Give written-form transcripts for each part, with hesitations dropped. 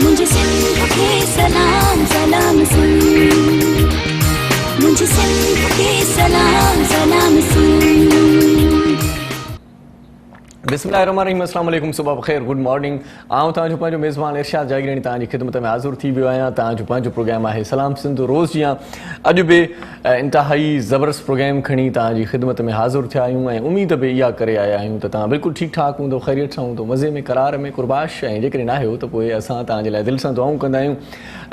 मुझे सिंध के सलाम सलाम सुन, मुझे सिंध के सलाम सलाम सुन। बिस्मिल्लाहिर्रहमानिर्रहीम, अस्सलाम वालेकुम, सुबह बख़ैर, गुड मॉर्निंग। आऊं तव्हांजो पंहिंजो मेज़बान इरशाद जागीरानी तव्हांजी ख़िदमत में हाज़िर थी वियो आहियां। तव्हांजो पंहिंजो प्रोग्राम आहे सलाम सिंध रोज़ जीअं अॼु बि इंतिहाई ज़बरदस्त प्रोग्राम खणी तव्हांजी ख़िदमत में हाज़िर थिया आहियूं ऐं उमेद बि इहा करे आया आहियूं त तव्हां बिल्कुलु ठीकु ठाकु हूंदो, ख़ैरियत सां हूंदो, मज़े में, करार में, कुर्बाश। ऐं जेकॾहिं न आहियो त पोइ असां तव्हांजे लाइ दिलि सां दुआऊं कंदा आहियूं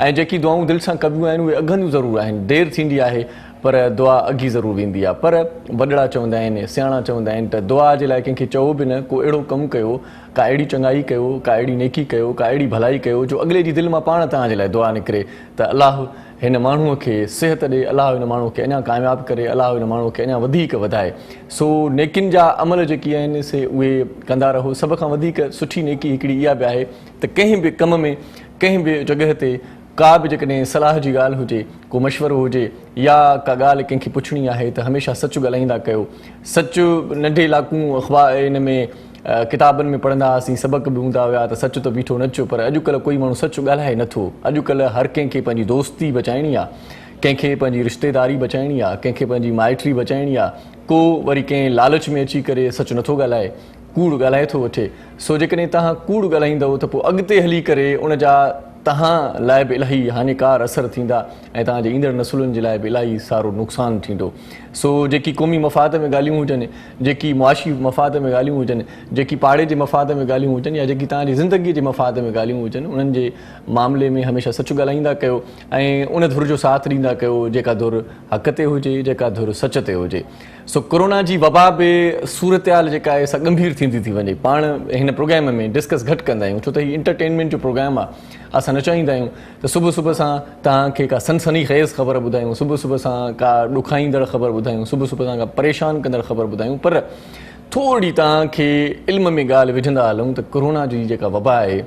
ऐं जेकी दुआऊं दिलि सां कबियूं आहिनि उहे अघंदियूं ज़रूरु आहिनि। देरि थींदी आहे पर दुआ अघी ज़रूरु वेंदी आहे। पर वॾड़ा चवंदा आहिनि, सियाणा चवंदा आहिनि त दुआ जे लाइ कंहिंखे चओ बि न, को अहिड़ो कमु कयो, का अहिड़ी चङाई कयो, का अहिड़ी नेकी कयो, का अहिड़ी भलाई कयो जो अॻिले जी दिलि मां पाण तव्हांजे लाइ दुआ निकिरे त अलाह हिन माण्हूअ खे सिहत ॾे, अलाह हिन माण्हूअ खे अञा कामयाबु करे, अलाह हिन माण्हूअ खे अञा वधीक वधाए। सो नेकियुनि जा अमल जेकी आहिनि से उहे कंदा रहो। सभ खां वधीक सुठी नेकी हिकिड़ी इहा बि आहे त कंहिं बि कम में, कंहिं बि जॻह ते का बि जेकॾहिं सलाह जी ॻाल्हि हुजे, को मशवरो हुजे या का ॻाल्हि कंहिंखे पुछणी आहे त हमेशह सचु ॻाल्हाईंदा कयो। सचु नंढे इलाइक़ूं अख़बार इन में किताबनि में पढ़ंदा हुआसीं, सबक़ बि हूंदा हुआ त सचु त बीठो नचो। पर अॼुकल्ह कोई माण्हू सचु ॻाल्हाए नथो। अॼुकल्ह हर कंहिंखे पंहिंजी दोस्ती बचाइणी आहे, कंहिंखे पंहिंजी रिश्तेदारी बचाइणी आहे, कंहिंखे पंहिंजी माइटी बचाइणी आहे। को वरी कंहिं लालच में अची करे सचु नथो ॻाल्हाए, कूड़ ॻाल्हाए थो वठे। सो जेकॾहिं तव्हां कूड़ ॻाल्हाईंदव त पोइ अॻिते हली करे उन जा तव्हां लाइ बि इलाही हानिकार असर थींदा ऐं तव्हांजे ईंदड़ नसुलनि जे लाइ बि इलाही सारो नुक़सानु थींदो। सो जेकी क़ौमी मफ़ाद में ॻाल्हियूं हुजनि, जेकी मुआशी मफ़ाद में ॻाल्हियूं हुजनि, जेकी पाड़े जे मफ़ाद में ॻाल्हियूं हुजनि या जेकी तव्हांजी ज़िंदगीअ जे मफ़ाद में ॻाल्हियूं हुजनि, उन्हनि जे मामले में हमेशह सचु ॻाल्हाईंदा कयो ऐं उन धुर जो साथ ॾींदा कयो जेका धुर हक़ ते हुजे, जेका धुर सच ते हुजे। सो कोरोना जी वबा बि सूरत हाल जेका आहे सा गंभीर थींदी थी वञे। पाण हिन प्रोग्राम में डिस्कस घटि कंदा आहियूं छो त हीउ इंटरटेनमेंट जो प्रोग्राम आहे। असां न चाहींदा आहियूं त सुबुह सुबुह सां तव्हांखे का सनसनी ख़ेज़ ख़बर ॿुधायूं, सुबुह सुबुह सां का ॾुखाईंदड़ ख़बर ॿुधायूं, सुबुह सुबुह सां का परेशान कंदड़ ख़बर ॿुधायूं। पर थोरी तव्हांखे इल्म में ॻाल्हि विझंदा हलूं त कोरोना जी जेका वबा आहे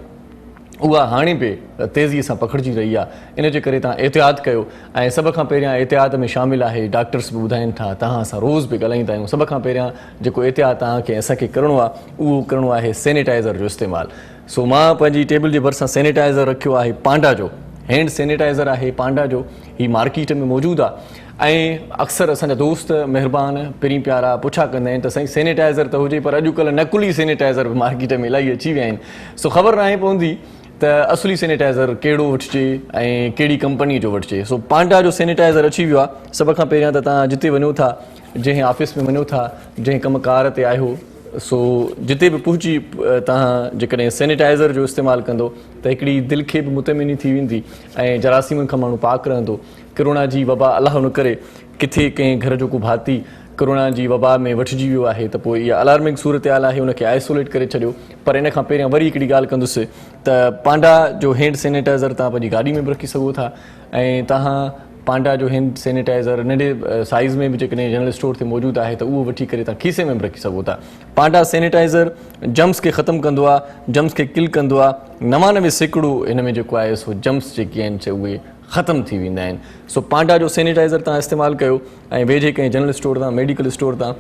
उहा हाणे बि तेज़ीअ सां पखिड़िजी रही आहे। इन जे करे तव्हां एहतियात कयो ऐं सभ खां पहिरियां एहतियात में शामिलु आहे, डॉक्टर्स बि ॿुधाइनि था, तव्हां असां रोज़ बि ॻाल्हाईंदा आहियूं, सभ खां पहिरियां जेको एहतियात तव्हांखे असांखे करिणो आहे उहो करिणो आहे सैनिटाइज़र जो इस्तेमालु। सो मां पंहिंजी टेबल जे भरिसां सैनिटाइज़र रखियो आहे, पांडा जो हैंड सैनिटाइज़र आहे, पांडा जो। हीउ मार्केट में मौजूदु आहे ऐं अक्सर असांजा दोस्त महिरबान पहिरीं प्यारा पुछा कंदा आहिनि त साईं सैनिटाइज़र त हुजे, पर अॼुकल्ह नकुली सैनिटाइज़र बि मार्केट में इलाही अची विया आहिनि। सो ख़बर नाहे पवंदी त असली सैनिटाइज़र कहिड़ो वठिजे ऐं कहिड़ी कंपनी जो वठिजे। सो पांडा जो सैनिटाइज़र अची वियो आहे। सभ खां पहिरियां त तव्हां जिते वञो था, जंहिं ऑफिस में वञो था, जंहिं कमकार ते आहियो, सो जिते बि पहुची तव्हां जेकॾहिं सैनिटाइज़र जो इस्तेमालु कंदो त हिकिड़ी दिलि खे बि मुतमिनी थी वेंदी ऐं जरासीमनि खां माण्हू पाक रहंदो। कोरोना जी वबा अलाह न करे किथे कंहिं घर जो को भाती कोरोना जी वबा में वठिजी वियो आहे त पोइ इहा अलार्मिंग सूरत हाल आहे, उनखे आइसोलेट करे छॾियो। पर इन खां पहिरियां वरी हिकिड़ी ॻाल्हि कंदुसि त पांडा जो हैंड सैनिटाइज़र तव्हां पंहिंजी गाॾी में बि रखी सघो था ऐं तव्हां पांडा जो हैंड सैनिटाइज़र नंढे साइज़ में बि जेकॾहिं जनरल स्टोर ते मौजूदु आहे त उहो वठी करे तव्हां खीसे में बि रखी सघो था। पांडा सैनिटाइज़र जम्स खे ख़तमु कंदो आहे, जम्स खे किल कंदो आहे। 99% हिन में जेको आहे सो जम्स जेके आहिनि से उहे ख़तमु थी वेंदा आहिनि। सो पांडा जो सैनिटाइज़र तव्हां इस्तेमालु कयो ऐं वेझे कंहिं जनरल स्टोर तां, मेडिकल स्टोर तां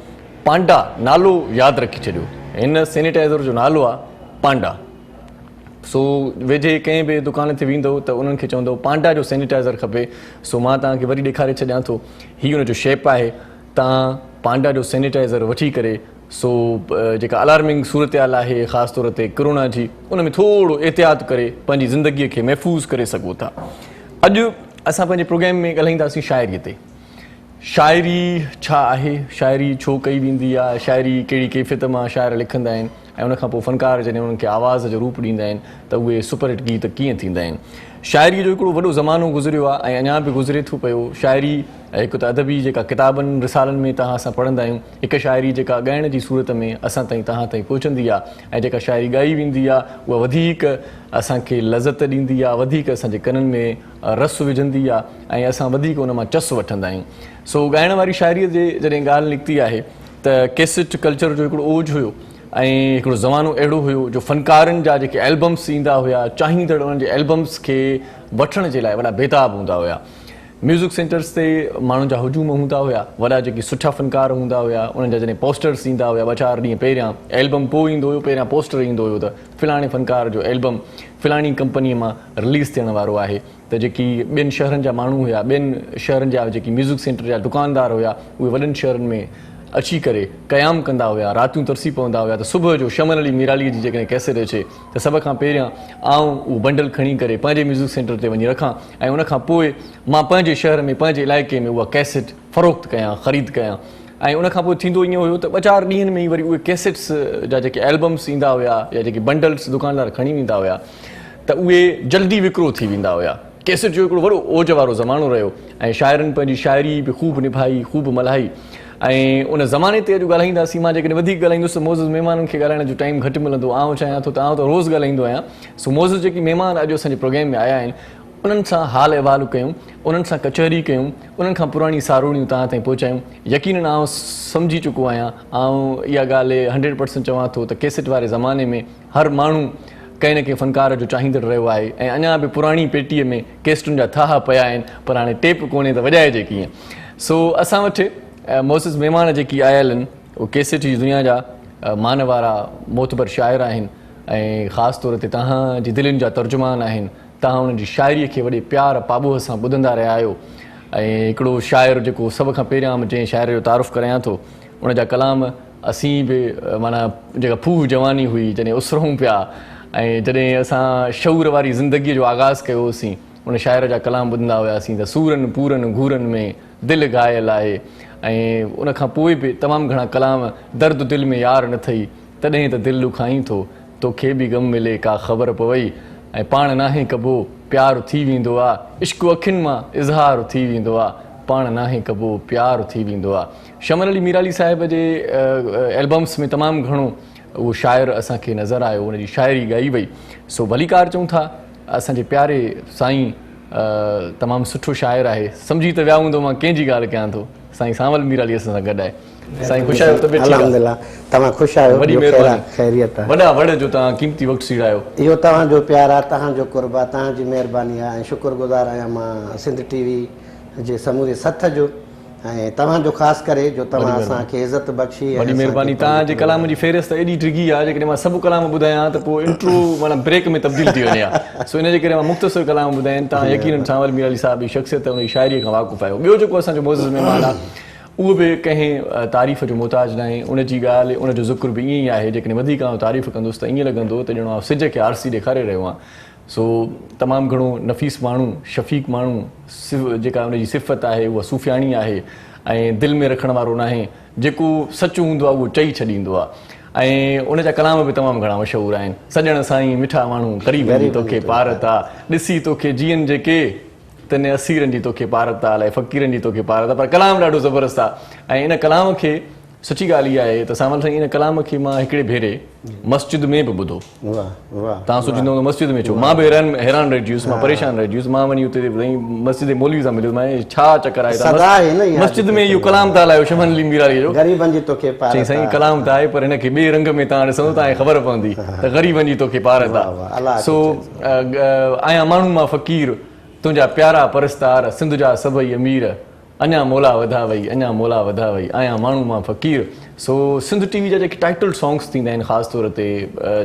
पांडा नालो यादि रखी छॾियो। हिन सैनिटाइज़र जो नालो आहे पांडा। सो वेझे कंहिं बि दुकान ते वेंदो त उन्हनि खे चवंदो पांडा जो सैनिटाइज़र खपे। सो मां तव्हांखे वरी ॾेखारे छॾियां थो, हीउ हुनजो शेप आहे। तव्हां पांडा जो सैनिटाइज़र वठी करे सो जेका अलार्मिंग सूरत हाल आहे ख़ासि तौर ते कोरोना जी, उन में थोरो एहतियात करे पंहिंजी ज़िंदगीअ खे महफ़ूज़ करे सघो था। अॼु असां पंहिंजे प्रोग्राम में ॻाल्हाईंदासीं शाइरीअ ते। शाइरी छा आहे, शाइरी छो कई वेंदी आहे, शाइरी कहिड़ी कैफ़ियत मां शाइर लिखंदा आहिनि ऐं उनखां पोइ फ़नकार जॾहिं उन्हनि खे आवाज़ जो रूप ॾींदा आहिनि त उहे सुपरहिट गीत कीअं थींदा आहिनि। शाइरीअ जो हिकिड़ो वॾो ज़मानो गुज़रियो आहे ऐं अञा बि गुज़रे थो पियो। शाइरी हिकु त अदबी जेका किताबनि रिसालनि में तव्हां असां पढ़ंदा आहियूं, हिकु शाइरी जेका ॻाइण जी सूरत में असां ताईं तव्हां ताईं पहुचंदी आहे ऐं जेका शाइरी ॻाई वेंदी आहे उहा वधीक असांखे लज़त ॾींदी आहे, वधीक असांजे कननि में रस विझंदी आहे ऐं असां वधीक उन मां चस वठंदा आहियूं। सो ॻाइण वारी शाइरीअ जे जॾहिं ॻाल्हि निकिती आहे त कैसेट कल्चर जो हिकिड़ो ओज हुयो ऐं हिकिड़ो ज़मानो अहिड़ो हुयो जो फ़नकारनि जा जेके एल्बम्स ईंदा हुया, चाहींदड़ उन्हनि जे एल्बम्स खे वठण जे लाइ वॾा बेताब हूंदा हुया। म्यूज़िक सेंटर्स ते माण्हुनि जा हुजूम हूंदा हुया, वॾा जेके सुठा फ़नकार हूंदा हुया, उन्हनि जा जॾहिं पोस्टर्स ईंदा हुया 2-4 ॾींहं पहिरियां, एल्बम पोइ ईंदो हुयो, पहिरियां पोस्टर ईंदो हुयो त फ़लाणे फ़नकार जो एल्बम फ़लाणी कंपनीअ मां रिलीज़ थियण वारो आहे, त जेकी ॿियनि शहरनि जा माण्हू हुया, ॿियनि शहरनि जा जेकी म्यूज़िक सेंटर जा दुकानदार हुया, उहे वॾनि शहरनि में अची करे क़याम कंदा हुया, रातियूं तरसी पवंदा हुया त सुबुह जो शमन अली मीरालीअ जी जेकॾहिं कैसेट अचे त सभ खां पहिरियां आउं उहो बंडल खणी करे पंहिंजे म्यूज़िक सेंटर ते वञी रखां ऐं उनखां पोइ मां पंहिंजे शहर में पंहिंजे इलाइक़े में उहा कैसेट फ़रोख़्त कयां, ख़रीद कयां। ऐं उनखां पोइ थींदो ईअं हुयो त 2-4 ॾींहंनि में ई वरी उहे कैसेट्स जा जेके एल्बम्स ईंदा हुया या जेके बंडल्स दुकानदार खणी वेंदा हुया त उहे जल्दी विकिरो थी वेंदा हुया। कैसेट जो हिकिड़ो वॾो ओज वारो ज़मानो रहियो ऐं शाइरनि पंहिंजी शाइरी बि ख़ूब निभाई, ख़ूब मल्हाई। ऐं उन ज़माने ते अॼु ॻाल्हाईंदासीं, मां जेकॾहिं वधीक ॻाल्हाईंदुसि त मोज़िज़ महिमाननि खे ॻाल्हाइण जो टाइम घटि मिलंदो, आउं चाहियां थो त आउं त रोज़ु ॻाल्हाईंदो आहियां। सो मोज़िज़ जेकी महिमान अॼु असांजे प्रोग्राम में आया आहिनि उन्हनि सां हाल अहिवालु कयूं, उन्हनि सां कचहरी कयूं, उन्हनि खां पुराणी सारोड़ियूं तव्हां ताईं पहुचायूं। यकीनन आउं सम्झी चुको आहियां, आउं इहा ॻाल्हि 100% चवां थो त कैसेट वारे ज़माने में हर माण्हू कंहिं न कंहिं फ़नकार जो चाहींदड़ रहियो आहे ऐं अञा बि पुराणी पेटीअ में कैसेटुनि जा थाहा पिया आहिनि, पर हाणे टेप कोन्हे त वॼाइजे कीअं। सो असां वटि मोज़िज़ महिमान जेकी आयल आहिनि उहे कैसेट जी दुनिया जा मान वारा मोतबर शाइर आहिनि ऐं ख़ासि तौर ते तव्हांजी दिलनि जा तर्जुमान आहिनि। तव्हां उन्हनि जी शाइरीअ खे वॾे प्यार पाबोह सां ॿुधंदा रहिया आहियो ऐं हिकिड़ो शाइर जेको सभ खां पहिरियां जंहिं शाइर जो तारुफ़ करायां थो उनजा कलाम असीं बि माना जेका फूह जवानी हुई, जॾहिं उसरूं पिया ऐं जॾहिं असां शऊर वारी ज़िंदगीअ जो आगाज़ कयोसीं, उन शाइर जा कलाम ॿुधंदा हुआसीं त सूरनि पूरनि घूरनि में दिलि घायल आहे ऐं उनखां पोइ बि तमामु घणा कलाम दर्द दिलि में यार न अथई तॾहिं त दिलि ॾुखाई थो, तोखे बि ग़म मिले का ख़बर पवई ऐं पाण नाहे कबो प्यारु थी वेंदो आहे, इश्क़ अखियुनि मां इज़हार थी वेंदो आहे, पाण नाहे कबो प्यारु थी वेंदो आहे। शमन अली मीराली साहिब जे एल्बम्स में तमामु घणो उहो शाइर असांखे नज़र आयो, उनजी शाइरी ॻाई वई। सो भलीकार चऊं था असांजे प्यारे साईं तमामु सुठो शाइर आहे, सम्झी त विया हूंदो मां कंहिंजी ॻाल्हि कयां थो, साईं सांवल मीराली असां सां गॾु आहे। साईं ख़ुशि आहियो? तबियत ठीकु आहे? तव्हां ख़ुशि आहियो? वॾी महिरबानी, ख़ैरियत आहे। वॾा वॾ जो तव्हां क़ीमती वक़्तु सीड़ायो। इहो तव्हांजो प्यार आहे, तव्हांजो क़ुर्ब आहे, तव्हांजी महिरबानी आहे ऐं शुक्रगुज़ार आहियां मां सिंध टीवी जे समूरे सथ जो ऐं तव्हांजो ख़ासि करे जो तव्हां असांखे इज़त बख़्शी। वॾी महिरबानी। तव्हांजे कलाम जी फ़हिरिस्त एॾी डिघी आहे, जेकॾहिं मां सभु कलाम ॿुधायां त पोइ इंट्रो माना ब्रेक में तब्दील थी वञे हा। सो इन जे करे मां मुख़्तसिर कलाम ॿुधाइनि। तव्हां यकीनन सांवल मीराली साहिब जी शख़्सियत उनजी शाइरीअ खां वाक़ुफ़ु आहियो। ॿियो जेको असांजो मोज़िज़ महिमान आहे उहो बि कंहिं तारीफ़ जो मुहताज न आहे, उनजी ॻाल्हि उनजो ज़िक्र बि ईअं ई आहे, जेकॾहिं वधीक तारीफ़ कंदुसि त ईअं लॻंदो त ॼणो सिज खे आरसी ॾेखारे रहियो आहे। सो तमामु घणो नफ़ीस माण्हू, शफ़ीक़ माण्हू, जेका उनजी सिफ़त आहे उहा सूफ़ियाणी आहे ऐं दिलि में रखण वारो न आहे, जेको सच हूंदो आहे उहो चई छॾींदो आहे ऐं उनजा कलाम बि तमामु घणा मशहूरु आहिनि। सॼण साईं मिठा माण्हू ग़रीबनि जी तोखे पारत आहे, ॾिसी तोखे जीअनि जेके तने असीरनि जी तोखे पारत आहे, अलाए फ़क़ीरनि जी तोखे पारत आहे, पर कलाम ॾाढो ज़बरदस्त आहे। ऐं इन कलाम खे सची ॻाल्हि इहा आहे त सांवल साईं इन कलाम खे मां हिकिड़े भेरे मस्जिद में बि ॿुधो। तव्हां सोचींदो मस्जिद में छो, मां बि हैरान रहिजी मां परेशान रहिजी मां वञी हुते मस्जिद मौलवी सां मिलियो, मां छा चकर आहे मस्जिद में इहो कलाम था हलायो शमन अली मीरालीअ जो। ग़रीबनि जी तोखे पारत आहे। साईं कलाम त आहे पर हिनखे ॿिए रंग में तव्हां ॾिसंदो तव्हांखे ख़बर पवंदी त ग़रीबनि जी तोखे पारत आहे। सो आहियां माण्हू मां फ़क़ीर, तुंहिंजा प्यारा परस्तार, सिंध जा सभई अमीर, अञा मौला वधा वई, अञा मौला वधा वई, आहियां माण्हू मां फ़क़ीर। सो सिंध टीवी जा जेके टाइटल सॉन्ग्स थींदा आहिनि, ख़ासि तौर ते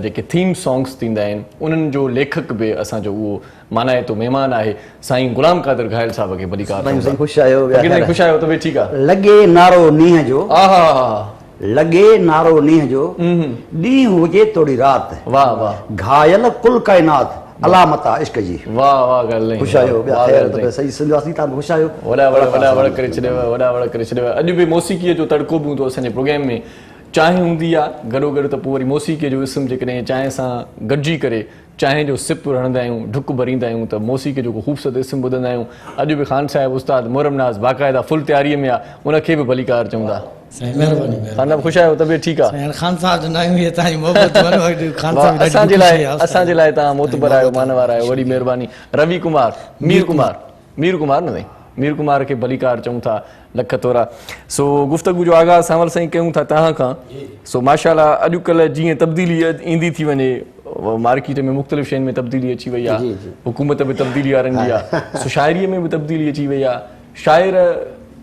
जेके थीम सॉन्ग्स थींदा आहिनि, उन्हनि जो लेखक बि असांजो उहो माना तो महिमान आहे साईं गुलाम कादिर घायल साहिब खे भलीकार। ख़ुशि आहियो? ख़ुशि आहियो? तबियत ठीकु आहे? लॻे नारो नींहं जो, हा लॻे नारो नींहं जो, ॾींहुं हुजे तोड़ी राति, वाह वाह, घायल कुल काइनात अलामत आहे इश्क जी। वाह वाह ॻाल्हि। ख़ुशि आहियो? सही सिंधवासी तव्हां ख़ुशि आहियो? वॾा वॾा करे छॾियव, वॾा वॾा करे छॾियव। अॼु बि मौसीक़ीअ जो तड़को बि हूंदो असांजे प्रोग्राम में। चांहि हूंदी आहे गॾो गॾु त पोइ वरी मौसीक़ीअ जो इस्म जेकॾहिं चांहि सां गॾिजी करे चांहि जो सिप हणंदा आहियूं, ढुक भरींदा आहियूं त मौसीक़ीअ जो ख़ूबसूरत इस्म ॿुधंदा आहियूं। अॼु बि ख़ान साहिब उस्ताद मोहरम नाज़ बाक़ाइदा फुल तयारीअ में आहे, उनखे बि भलीकार चवंदा। महिरबानी। ख़ान साहिब ख़ुशि आहियो? तबियत ठीकु आहे? ख़ान साहिब जो नाम ई तव्हांजी मोहबत असांजे लाइ तव्हां मोतबर आहियो, मानवार आहियो, वॾी महिरबानी। रवि कुमार, मीर कुमार न मीर कुमार खे भलीकार चऊं था, लख तोरा। सो गुफ़्तगू जो आगाज़ सांवल साईं कयूं था तव्हां खां। सो माशाल्लाह अॼुकल्ह जीअं तब्दीली ईंदी थी वञे, मार्केट में मुख़्तलिफ़ शयुनि में तब्दीली अची वई आहे, जी, जी। हुकूमत में तब्दीली आणंदी आहे, सो शाइरीअ में बि तब्दीली अची वई आहे, शाइर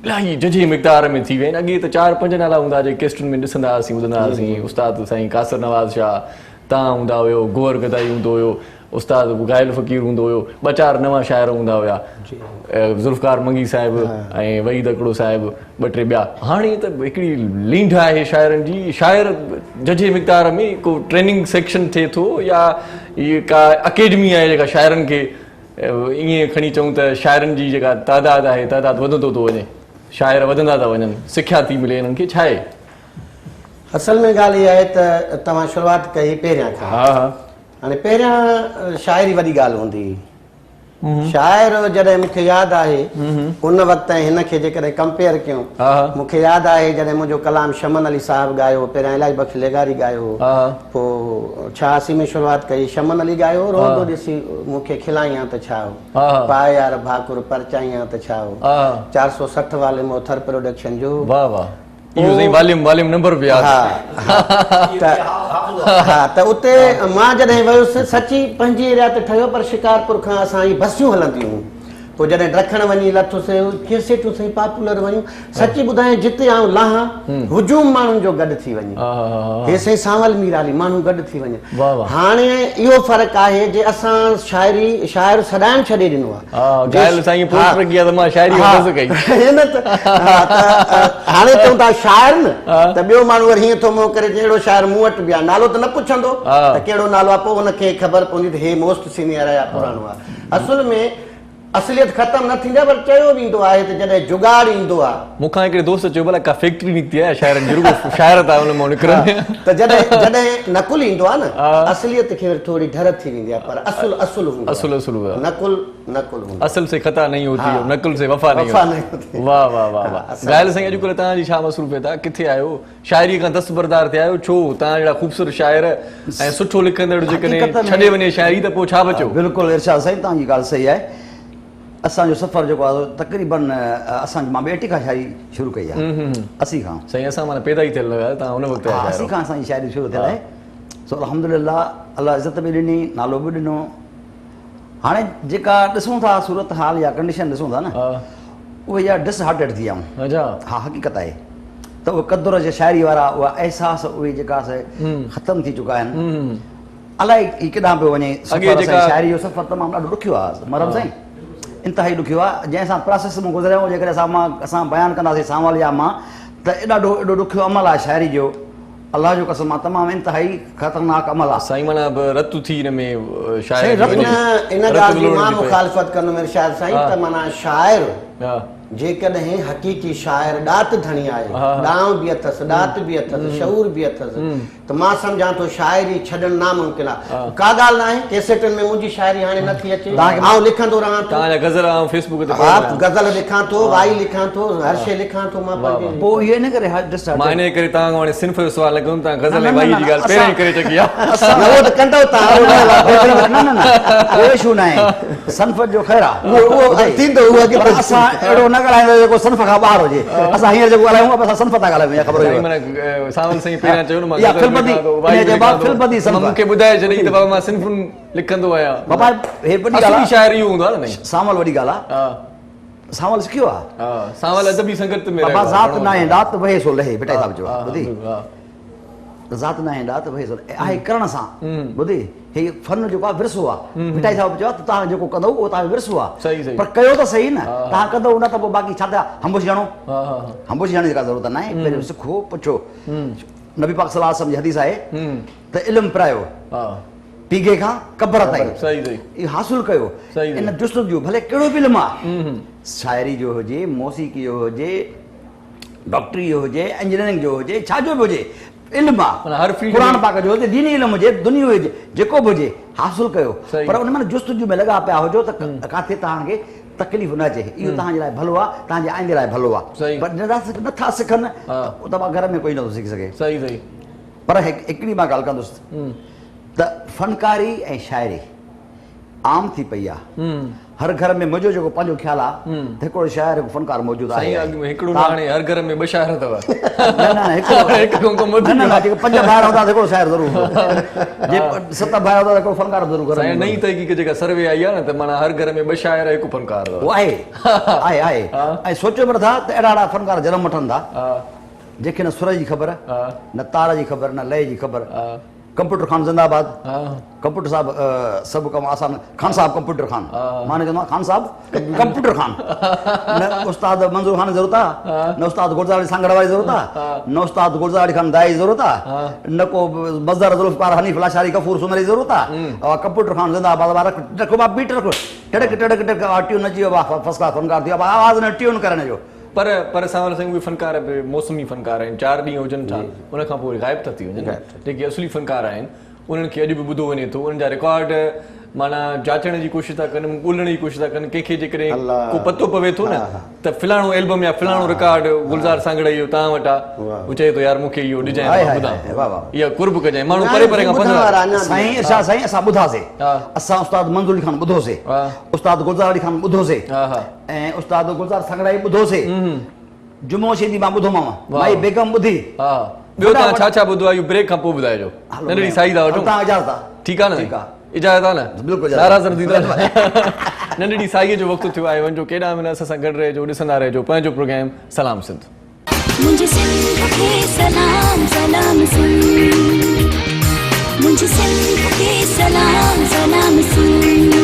इलाही जजे मिक़दार में थी विया आहिनि। अॻे त 4-5 नाला हूंदा जेके केस्टुनि में ॾिसंदा हुआसीं, ॿुधंदा हुआसीं। उस्ताद साईं कासर नवाज़ शाह, तव्हां हूंदा हुयो, गोवर गदाई हूंदो हुयो, उस्ताद गायल फ़कीर हूंदो हुयो, 2-4 नवां शाइर हूंदा हुया, ज़ुल्फ़कार मंगी साहिबु ऐं वहीद अकड़ो साहिबु, 2-3 ॿिया। हाणे त हिकिड़ी लींढ आहे शाइरनि जी, शाइर जजे मिक़दार में को ट्रेनिंग सेक्शन थिए थो या इहे का अकेडमी आहे जेका शाइरनि खे ईअं खणी चऊं त शाइरनि जी जेका तादाद आहे, तादाद वधंदो थो वञे, शाइर वधंदा था वञनि, सिख्या थी मिले हिननि खे, छा आहे? असल में ॻाल्हि इहा आहे त तव्हां शुरूआति कई पहिरियां खां। हा हा हाणे पहिरियां शाइरी वॾी ॻाल्हि हूंदी हुई। शाइर जॾहिं मूंखे यादि आहे उन वक़्तु ऐं हिन खे जेकॾहिं कंपेयर कयूं, मूंखे यादि आहे जॾहिं मुंहिंजो कलाम शमन अली साहिबु ॻायो, पहिरियां इलाही बख़्श लेगारी ॻायो, पोइ 86 में शुरूआति कई, शमन अली ॻायो, रोज़ो ॾिसी मूंखे खिलायां त छा हो, पाए यार भाकुर परचायां त छा हो, 460 वाले मोथर प्रोडक्शन जो। वाह वाह, इहो सही वॉल्यूम नंबर बि यादि। हा त उते मां जॾहिं वियुसि सची पंहिंजी रियात ठहियो, पर शिकारपुर खां असां जी बसियूं हलंदियूं हुयूं। पोइ जॾहिं ॾखण वञी लथुसि, केसेटूं साईं पॉपुलर वयूं, सची ॿुधायां जिते आऊं लाहां हुजूम माण्हुनि जो गॾु थी वञे, हे साईं सांवल मीराली माण्हू गॾु थी वञे। हाणे इहो फ़र्क़ु आहे जे असां शाइर सॾाइण छॾे ॾिनो आहे। हाणे चऊं था शाइर न त ॿियो माण्हू वरी हीअं थो मोह करे जहिड़ो शाइर मूं वटि बि आहे, नालो त न पुछंदो त कहिड़ो नालो आहे, पोइ हुनखे ख़बर पवंदी त हे मोस्ट सीनियर आहे या पुराणो आहे। असल में असलियत ख़तम न थींदी आहे, पर चयो वेंदो आहे त जॾहिं जुगाड़ ईंदो आहे। मूंखां हिकिड़े दोस्त चयो भला का फैक्ट्री निकिती आहे शाइरनि जी, रुगो शाइर था हुन मां निकिरनि, त जॾहिं नकुल ईंदो आहे न, असलियत खे वरी थोरी ढर थी वेंदी आहे, पर असुल हूंदो आहे। नकुल हूंदो, असल से खता नहीं होती है, नकुल से वफा नहीं होती। वाह वाह वाह वाह। गायल साईं अॼुकल्ह तव्हांजी छा मसरूफ़ियत आहे, किथे आहियो, शाइरी खां दस्तबरदार थिया आहियो, छो तव्हां जहिड़ा ख़ूबसूरत शाइर ऐं सुठो लिखंदड़ जेकॾहिं छॾे वञे शाइरी त पोइ छा बचो? बिल्कुलु इरशाद साईं, तव्हांजी ॻाल्हि सही आहे। असांजो सफ़र जेको आहे तक़रीबन मां 82 खां शाइरी शुरू कई आहे, 80 खां। साईं असां माना पैदा ई थियल तव्हां हुन वक़्तु 80 खां असांजी शाइरी शुरू थियल आहे। सो अल्हम्दुलिल्लाह, अलाह इज़त बि ॾिनी, नालो बि ॾिनो। हाणे जेका ॾिसूं था सूरत हाल या कंडीशन ॾिसूं था न, उहे या डिसहार्टेड थी विया आहियूं। हा हक़ीक़त आहे त उहे क़दुर जे शाइरी वारा उहा अहसास उहे जेका ख़तमु थी चुका आहिनि। अलाए ही केॾांहुं पियो वञे, शाइरी जो सफ़र तमामु ॾाढो ॾुखियो आहे मरम साईं, इंतिहाई ॾुखियो आहे। जंहिंसां प्रोसेस में गुज़रिया जेकॾहिं असां बयानु कंदासीं सावल या मां, त एॾो ॾुखियो अमल आहे शाइरी जो, अलाह जो कसम आहे, तमामु इंतिहाई ख़तरनाक अमल आहे साईं। माना रतु थी हिन में इन ॻाल्हि जी मां मुखालफ़त कंदुमि इरशाद साईं, त माना शाइर जेकॾहिं हक़ीक़ी शाइर ॾात धणी आहे, ॾांव बि अथसि, ॾात बि अथसि, शऊर बि अथसि, त मां सम्झां थो शाइरी छॾणु नामुमकिन आहे। का ॻाल्हि न आहे, कैसेटनि में मुंहिंजी शाइरी हाणे नथी अचे, आउं लिखंदो रहां थो, गज़ल लिखां थो, वाई लिखां थो, हर शइ लिखां थो मां। पोइ इहे इन करे मां इन करे तव्हां हाणे सिन्फ़ जो सुवालु लॻुमि, तव्हां गज़ल ऐं वाई जी ॻाल्हि पहिरियों ई करे चुकी आहे। उहो त कंदो तव्हां, कोई इशू न आहे, सन्फ़ जो ख़ैर आहे, उहो थींदो। असां अहिड़ो न ॻाल्हाईंदो जेको सन्फ़ खां ॿाहिरि हुजे। असां हींअर जेको ॻाल्हायूं असां सन्फ़ था ॻाल्हायूं, ख़बर हुजे। सावल साईं पहिरियां चयो न मां मूंखे ॿुधाए छॾी त बाबा मां सिन्फ़ुनि लिखंदो आहियां। बाबा हे वॾी ॻाल्हि आहे, शाइरी हूंदो आहे न, सावल वॾी ॻाल्हि आहे, सावल सिखियो आहे, सावल अदबी संगत में बाबा ज़ात न आहे ॾात वहे सो लहे, बेटा साहिब चयो ॿुधी, ज़ात न आहे ॾात वहे सो आहे करण सां, ॿुधी हे फन जेको आहे विरसो आहे, मिठाई साहिब चयो त तव्हां जेको कंदव उहो तव्हांजो विरसो आहे, पर कयो त सही न, तव्हां कंदव न त पोइ बाक़ी छा था हंबोशी ॼणो, हंबोशी ॼणण जी का ज़रूरत न आहे, पहिरियों सिखो पुछो। नबी पाक सल्लल्लाहु अलैहि वसल्लम जी हदीस आहे त इल्मु पिरायो पीगे खां कब्र ताईं, इहो हासिल कयो, इन जुस्तजू भले कहिड़ो बि इल्मु आहे, शाइरी जो हुजे, मौसीक़ी जो हुजे, डॉक्टरी जो हुजे, इंजीनियरिंग जो हुजे, छाजो बि हुजे, इल्मु आहे, क़ुरान पाक जो हुजे, दीनी इल्मु हुजे, दुनिया हुजे, जेको बि हुजे हासिल कयो, पर उन में जुस्तजू में लॻा पिया हुजो त किथे तव्हांखे तकलीफ़ न अचे, इहो तव्हांजे लाइ भलो आहे, तव्हांजे आईंदे लाइ भलो आहे। पर नथा सिखनि तव्हां घर में कोई नथो सिखी सघे। सही सही। पर हिकिड़ी मां ॻाल्हि कंदुसि त फ़नकारी ऐं शाइरी आम थी पई आहे हर घर में मुंहिंजो जेको पंहिंजो ख्यालु आहे त हिकिड़ो शाइर हिकु फनकार मौजूदु आहे साईं अॻु में हिकिड़ो न हाणे हर घर में ॿ शाइर अथव जेके 5 भाइर हूंदा त हिकिड़ो शाइर ज़रूरु हूंदो जे 7 भाइर हूंदा त हिकिड़ो फनकार ज़रूरु साईं नई तहक़ीक़ जेका सर्वे आई आहे न त माना हर घर में 2 शाइर हिकु फनकार उहो आहे ऐं सोचियो पिया था त अहिड़ा अहिड़ा फनकार जनम वठनि था जंहिंखे न सुर जी ख़बर न तार जी ख़बर न लय जी ख़बर कंप्यूटर खान जिंदाबाद कंप्यूटर साहब सब कम आसान खान साहब कंप्यूटर खान माने कहंदो खान साहब कंप्यूटर खान न उस्ताद मंजूर खान जरूरत आहे न उस्ताद गुलज़ार सांगड़ वारी जरूरत आहे न उस्ताद गुलज़ार खान दाई जरूरत आहे न को मज़दर जुल्फकार हनीफ लाशारी गफूर सुमरी जरूरत आहे और कंप्यूटर खान जिंदाबाद रखो बा बीट रखो टड़क टड़क टड़क ट्यून अची वियो फर्स्ट क्लास फनकार थी आवाज़ न ट्यून करण जो पर सावल सिंह उहे फनकार मौसमी फनकार आहिनि 4 ॾींहं हुजनि था उन खां पोइ गाइब था थी वञनि जेके असली फनकार आहिनि उन्हनि खे अॼु बि ॿुधो वञे थो उन्हनि जा रिकॉर्ड माना जाचण जी कोशिशि था कनि ॻोल्हण जी कोशिशि था कनि कंहिंखे जेकॾहिं को पतो पवे थो न त फलाणो एल्बम या फलाणो रिकॉर्ड गुलज़ार सांगड़ इहो तव्हां वटि आहे उहो चए थो यार मूंखे इहो ॾिजांइ ॿुधां इहा कुर्ब कजांइ माण्हू परे परे खां साईं असां ॿुधासीं असां उस्ताद मंजूर खान ॿुधोसीं उस्ताद गुलज़ार खान ॿुधोसीं ऐं उस्ताद गुलज़ार सांगड़ ॿुधोसीं जुमो शहीदी मां ॿुधोमांव माई बेगम ॿुधी ॿियो तव्हां छा छा ॿुधो आहे इहो ब्रेक खां पोइ ॿुधाइजो नंढड़ी साई था वठो तव्हां इजाज़त आहे ठीकु आहे न इजाज़त आहे न बिल्कुलु नाराज़ न थींदा नंढड़ी साईअ जो वक़्तु थियो आहे वञो केॾा महिना असां सां गॾु रहिजो ॾिसंदा रहिजो पंहिंजो प्रोग्राम सलाम सिंध मुझे सिंध के सलाम सलाम सिंध मुझे सिंध के सलाम सलाम सिंध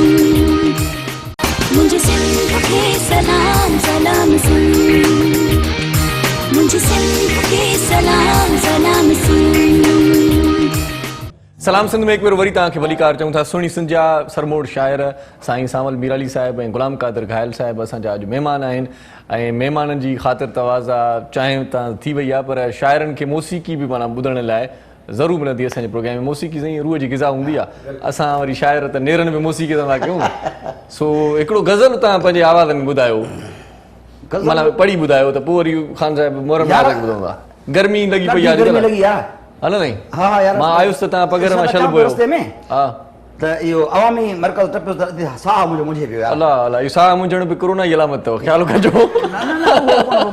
मुझे सिंध के सलाम सलाम सिंध मुझे सिंध के सलाम सलाम सिंध सलाम सिंध में एक बार वरी तव्हांखे वलीकार चऊं था सुहिणी सिंध जा सरमोड़ शाइर साईं सावल मीराली साहिब ऐं गुलाम कादिर घायल साहिब असांजा अॼु महिमान आहिनि ऐं महिमाननि जी ख़ातिर तवाज़ा चाहियूं त थी वई आहे पर शाइरनि खे मौसीक़ी बि माना ॿुधण लाइ ज़रूरु मिलंदी असांजे प्रोग्राम में मौसीक़ी साईं रूह जी ग़िज़ा हूंदी आहे असां वरी शाइर त नेरनि में मौसीक़ी था कयूं सो हिकिड़ो गज़ल तव्हां पंहिंजे आवाज़ में ॿुधायो माना पढ़ी ॿुधायो त पोइ वरी ख़ान साहिब मोहरम ॿुधंदा गर्मी लॻी पई आहे हल नहीं हाँ यार मां आयुसि त तव्हां पगर मां छल पोयो रस्ते में हा त इहो अवामी मर्कज़ टपियो त साह मुंहिंजो मुंझे पियो यार अलाह अलाह इहो साह मुंझण बि कोरोना जी अलामत अथव ख़्यालु कजो न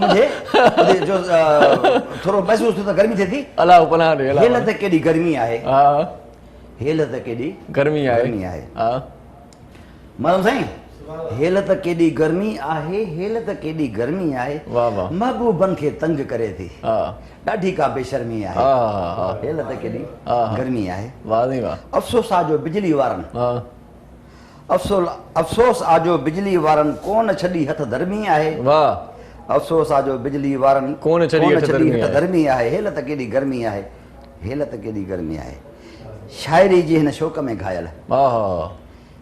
मुंझे जो थोरो महसूस थियो त गर्मी थिए थी अलाह पनाह ॾे अलाह हेल त केॾी गर्मी आहे हा हेल त केॾी गर्मी आहे हा मालूम साईं हेल त केॾी गर्मी आहे हेल त केॾी गर्मी आहे वाह वाह महबूबनि खे तंग करे थी हा ॾाढी का बेशर्मी आहे हा हेल त केॾी गर्मी आहे वाह नहीं वाह अफ़सोस आहे जो बिजली वारनि हा अफ़सोस आहे जो बिजली वारनि कोन छॾी हथ धर्मी आहे वाह अफ़सोस आहे जो बिजली वारनि कोन छॾी हथ धर्मी आहे हेल त केॾी गर्मी आहे हेल त केॾी गर्मी आहे शाइरी जे हिन शौक़ में घायल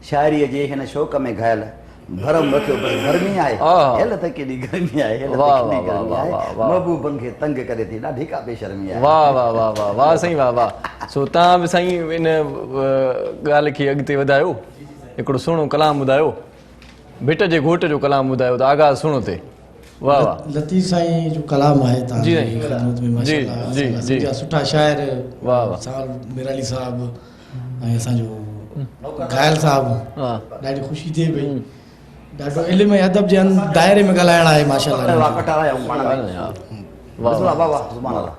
शाइरीअ जे हिन शौक़ में घायल भरम रखियो बस गर्मी आहे हेल त केॾी गर्मी आहे हेल त केॾी गर्मी आहे महबूबनि खे तंग करे थी ॾाढी का बेशर्मी आहे वाह वाह वाह वाह वाह साईं वाह वाह सो तव्हां बि साईं इन ॻाल्हि खे अॻिते वधायो हिकिड़ो सुहिणो कलाम ॿुधायो भिट जे घोट जो कलाम ॿुधायो त आगाज़ सुहिणो थिए वाह वाह लतीफ़ साईं जो कलाम आहे जी जी जी जी सुठा शाइर वाह वाह साल मिराली साहब ऐं असांजो घायल साहब ॾाढी ख़ुशी थिए पई ॾाढो इल्म ऐं अदब जे दायरे में ॻाल्हाइण आहे माशाअल्लाह वाह वाह वाह सुभान अल्लाह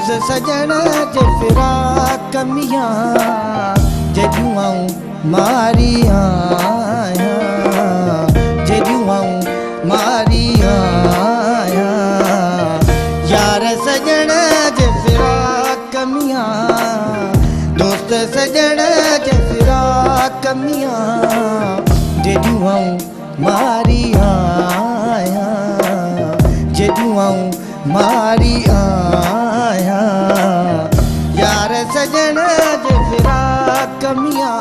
दोस्त सजण जे फिराक मियां जॾहिं आऊं मारी आहियां जॾहिं आऊं मारी आहियां यार सजण जे फिराक मियां दोस्त सजण जे फिराक मियां जॾहिं आऊं मारी आहियां जॾहिं आऊं मारी आहियां यार सजण जे फिराक मियां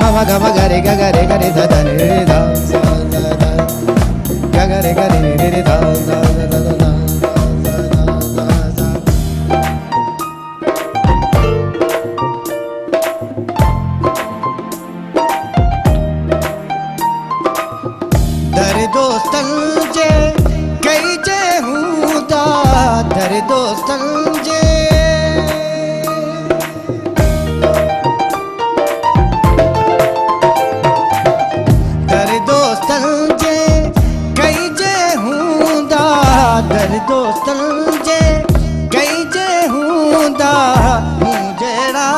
Mama gama gare gare gare da da re da da gare gare re da da da da da दर दोस्तन जे कई जे हूंदा दर दोस्तन जे दोस्तन जे कई जे हूंदा मूं जहिड़ा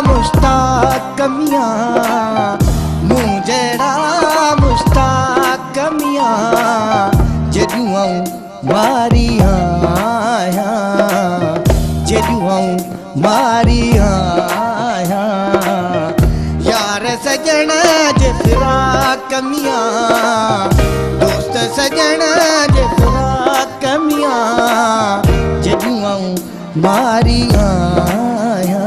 मुश्ताक मियां मूं जहिड़ा मुश्ताक मियां जॾहिं आऊं मारी आहियां जॾहिं आऊं मारी आहियां यार सजण जे फिराक मियां दोस्त सजण जे फिराक मियां जॾहिं आऊं मारी आहियां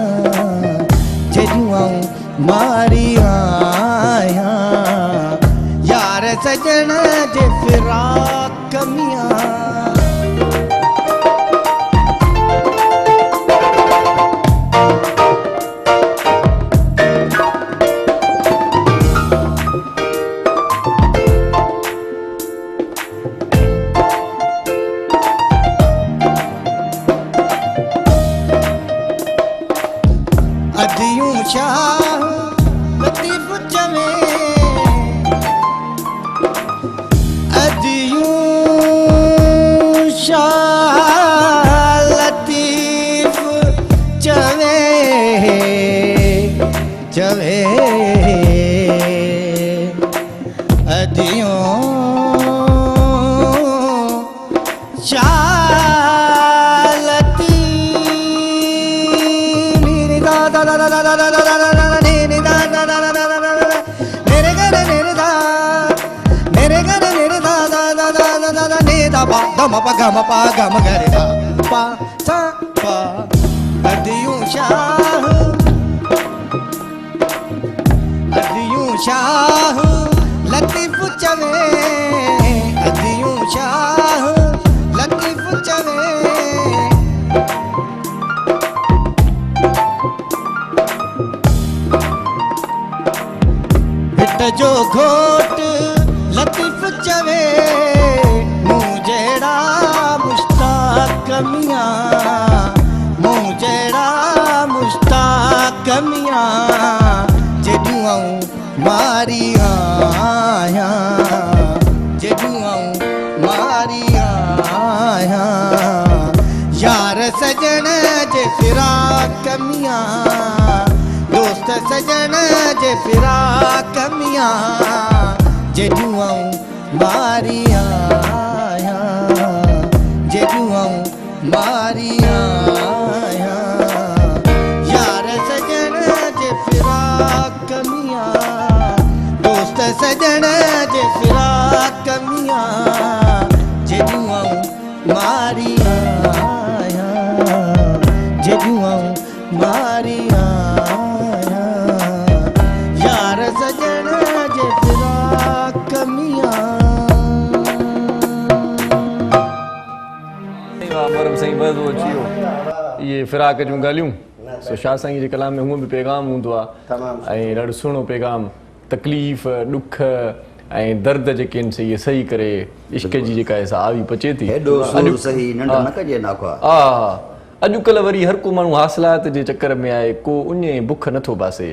जॾहिं आऊं मारी आहियां यार सजण जे फिराक मियां अदियूं शाह लतीफ़ चवे अदियूं शाह लतीफ़ चवे चवे अदियूं Shah gama pa gama gare da pa sa pa adiyun shah latif chave adiyun shah latif chave bit jo ghot latif chave मियां मूं जहिड़ा मुश्ताक मियां जॾहिं आऊं मारी आहियां जॾहिं आऊं मारी आहियां यार सजण जे फिराक मियां दोस्त सजण जे फिराक मियां जॾहिं आऊं मारी आहियां जॾहिं आऊं मारी आहियां यार सजण जे फिराक मियां दोस्त सजण जे फिराक मियां जॾहिं आऊं मारी आहियां जॾहिं आऊं मारी आहियां यार सजण जे फिराक मियां मरम साईं बस वो अची वियो इहे फिराक जूं ॻाल्हियूं सो शाह साईं जे कलाम में हूअं बि पैगाम हूंदो आहे ऐं ॾाढो सुहिणो पैगाम तकलीफ़ ॾुख ऐं दर्द जेके आहिनि इहे सही करे इश्क जी जेका आहे सा आवी पचे थी। हेॾो सूर सही निंड न कजे नाखा। हा अॼुकल्ह वरी हर को माण्हू हासिलात जे चकर में आहे, को उन बुख नथो बासे,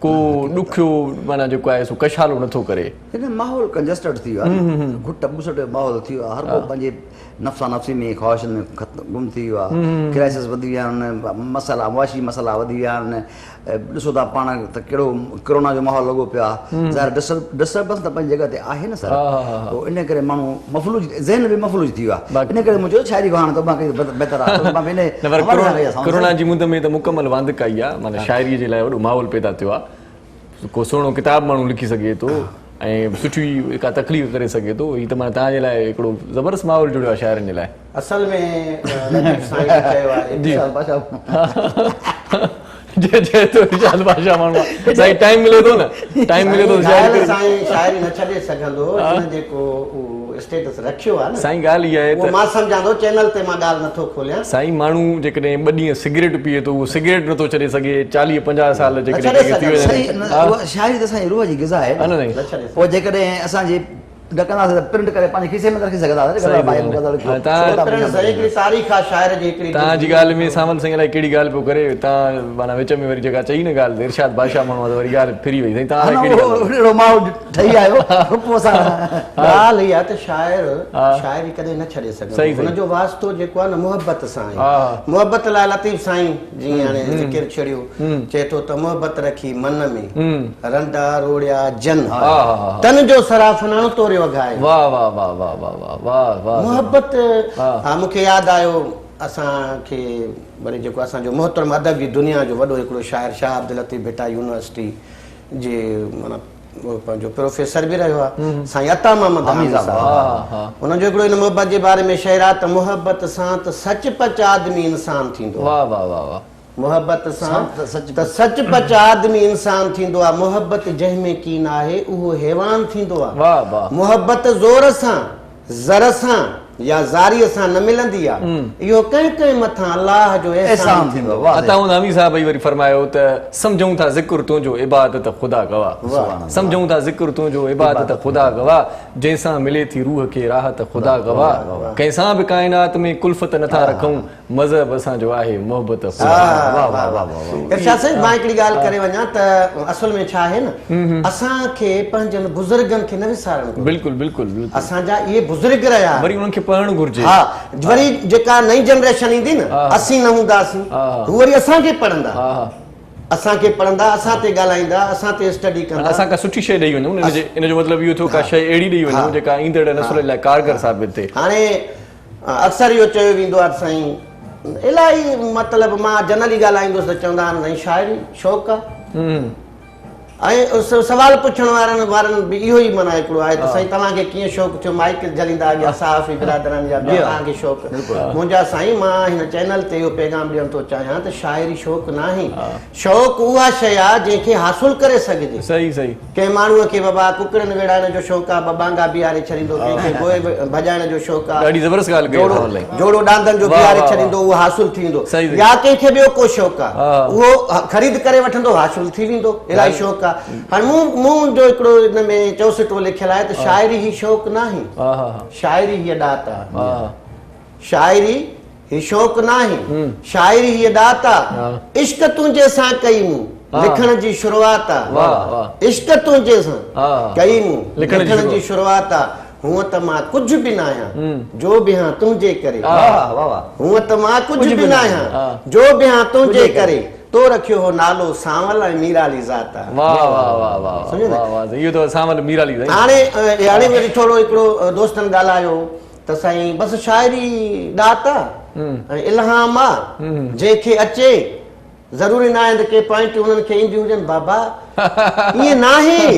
को ॾुखियो माना जेको आहे सो कशालो नथो करे। हिन माहौल कंजस्टेड थी वियो आहे, घुट बुसट माहौल थी वियो आहे, हर को पंहिंजे नफ़्सा नफ़्सी में ख़्वाहिशनि में गुम थी वियो आहे, क्राइसिस वधी विया आहिनि, मसाला मुआशी मसाला वधी विया आहिनि। ॾिसो था पाण त कहिड़ो कोरोना जो माहौल लॻो पियो आहे, ज़ाहिर डिस्टर्बेंस त पंहिंजी जॻह ते आहे न सर, पोइ इन करे माण्हू मफ़लूज ज़हन बि मफ़लूज थी वियो आहे। इन करे मुंहिंजो शाइरी कहाणी त मां कई बहितर आहे। कोरोना जी मुंद में त मुकमल वांध कई आहे, माना शाइरीअ जे लाइ वॾो माहौल पैदा थियो आहे, को सुहिणो किताबु माण्हू लिखी सघे थो ऐं सुठी का तकलीफ़ करे सघे थो। हीअ त माना तव्हांजे लाइ हिकिड़ो ज़बरदस्त माहौल जुड़ियो आहे शाइरनि जे लाइ। असल में चयो आहे जय तो विशाल भाषा माण्हू साईं टाइम मिले थो न, टाइम मिले थो शाइरी न छॾे सघंदो, जेको स्टेटस रखियो आहे न साईं। ॻाल्हि इहा आहे त मां सम्झां थो चैनल ते मां ॻाल्हि नथो खोलियां। साईं माण्हू जेकॾहिं 2 ॾींहं सिगरेट पीए थो, उहो सिगरेट नथो छॾे सघे, 40-50 साल जेकॾहिं शाइरी त असांजी रूह जी ग़िज़ा आहे, पोइ जेकॾहिं असांजे ॾकंदासीं त प्रिंट करे पंहिंजे खीसे में रखी सघंदासीं। तव्हांजी ॻाल्हि में सामल सिंह लाइ कहिड़ी ॻाल्हि पियो करे, तव्हां माना विच में वरी जेका चई न ॻाल्हि इरशाद बादशाह माण्हू वरी ॻाल्हि फिरी वई। साईं तव्हां माहौल ठही आयो, ॻाल्हि इहा त शाइरी कॾहिं न छॾे सघंदो, हुनजो वास्तो जेको आहे न मुहबत सां आहे। मुहबत लाइ लतीफ़ साईं जीअं हाणे ज़िक्र छेड़ियो, चए थो त मुहबत रखी मन में रंडा रोड़िया जन, तन जो सराफनानो तोड़ियो वगाए। वाह वाह वाह वाह वाह वाह वाह। मुहबत मूंखे यादि आयो असांखे वरी जेको असांजो मोहतरम अदब जी दुनिया जो वॾो हिकिड़ो शाइर शाह अब्दुल लतीफ़ भट्टा यूनिवर्सिटी जे माना पंहिंजो प्रोफेसर बि रहियो आहे, साईं अता मोहम्मद हामिद साहब। हुनजो हिकिड़ो इन मुहबत जे बारे में शेर आहे त मुहबत सां त सच पच आदमी इंसान थींदो। वाह वाह वाह वाह। मुहबत सां त सच पच आदमी इंसान थींदो आहे, मुहबत जंहिंमें कीन आहे उहो हैवान थींदो आहे। वाह वाह। मुहबत ज़ोर सां ज़र सां या ज़ारीअ सां न मिलंदी आहे, इहो कंहिं कंहिं मथां अलाह जो एहसान थींदो आहे। अताउन हमीद साहब वरी फरमायो त सम्झूं था ज़िक्र तुंहिंजो इबादत ख़ुदा गवाह, सम्झूं था ज़िक्र तुंहिंजो इबादत ख़ुदा गवाह, जंहिंसां मिले थी रूह खे राहत ख़ुदा गवाह, कंहिंसां बि काइनात में कुल्फत नथा रखूं, मज़हब असांजो आहे मोहबत। इरशाद साईं मां हिकिड़ी ॻाल्हि करे वञा त असल में छा आहे न, असांखे पंहिंजनि बुज़ुर्गनि खे न विसारणु। बिल्कुलु बिल्कुलु। असांजा इहे बुज़ुर्ग रहिया, वरी उन्हनि खे पढ़णु घुर्जे। हा वरी जेका नई जनरेशन ईंदी न, असीं न हूंदासीं हू वरी असांखे पढ़ंदा, असांखे पढ़ंदा, असां ते ॻाल्हाईंदा, असां ते स्टडी कंदा, असां का सुठी शइ ॾेई वञूं। इन जो मतिलबु इहो थियो का शइ अहिड़ी ॾेई वञूं जेका ईंदड़ नसुल लाइ कारगर साबित थिए। हाणे अक्सर इहो चयो वेंदो आहे साईं इलाही मतिलबु मां जनरली ॻाल्हाईंदुसि त चवंदा आहिनि साईं शाइरी शौक़ु आहे, ऐं सवाल पुछण वारनि बि इहो ई माना हिकिड़ो आहे त साईं तव्हांखे कीअं शौक़ु थियो, माइक जलींदा अॻियां साफ़ी बिरादरनि जा तव्हांखे शौक़ु। मुंहिंजा साईं मां हिन चैनल ते इहो पैगाम ॾियणु थो चाहियां त शाइरी शौक़ु न आहे, शौक़ु उहा शइ आहे जंहिंखे हासिल करे सघिजे। सही सही। कंहिं माण्हूअ खे बाबा कुकड़नि वेड़ाइण जो शौक़ु आहे, बबांगा बीहारे छॾींदो, कंहिंखे गोए भॼाइण जो शौक़ु आहे, ॾाढी ज़बरदस्त ॻाल्हि कई, जोड़ो डांदनि जो बीहारे छॾींदो, उहो हासिल थी वेंदो, या कंहिंखे ॿियो को शौक़ु आहे उहो ख़रीद करे वठंदो, हासिल थी वेंदो, इलाही शौक़ु आहे। हाणे मुंहिंजो हिकिड़ो हिन में चौसठो लिखियलु आहे त शाइरी ही शौक़ु न आहे, शाइरी हीअ ॾात आहे, शाइरी ही शौक़ु न आहे, शाइरी हीअ ॾात आहे, इश्क तुंहिंजे सां कई मूं लिखण जी शुरूआत आहे, इश्क तुंहिंजे सां कई मूं लिखण जी शुरूआत आहे, हूअं त मां कुझु बि न आहियां जो बिहां तुंहिंजे करे, हूअं त मां कुझु बि न आहियां जो बिहां तुंहिंजे करे, तो रखियो हो नालो सांवल ऐं मीराली ज़ात आहे। वाह वाह वाह वाह वाह, इहो त सांवल मीराली। हाणे वरी थोरो हिकिड़ो दोस्तनि ॻाल्हायो त साईं बसि शाइरी ॾात आहे ऐं इल्हाम आहे, जंहिंखे अचे ज़रूरी न आहे त के पॉइंट उन्हनि खे ईंदियूं हुजनि, बाबा ईअं न आहे,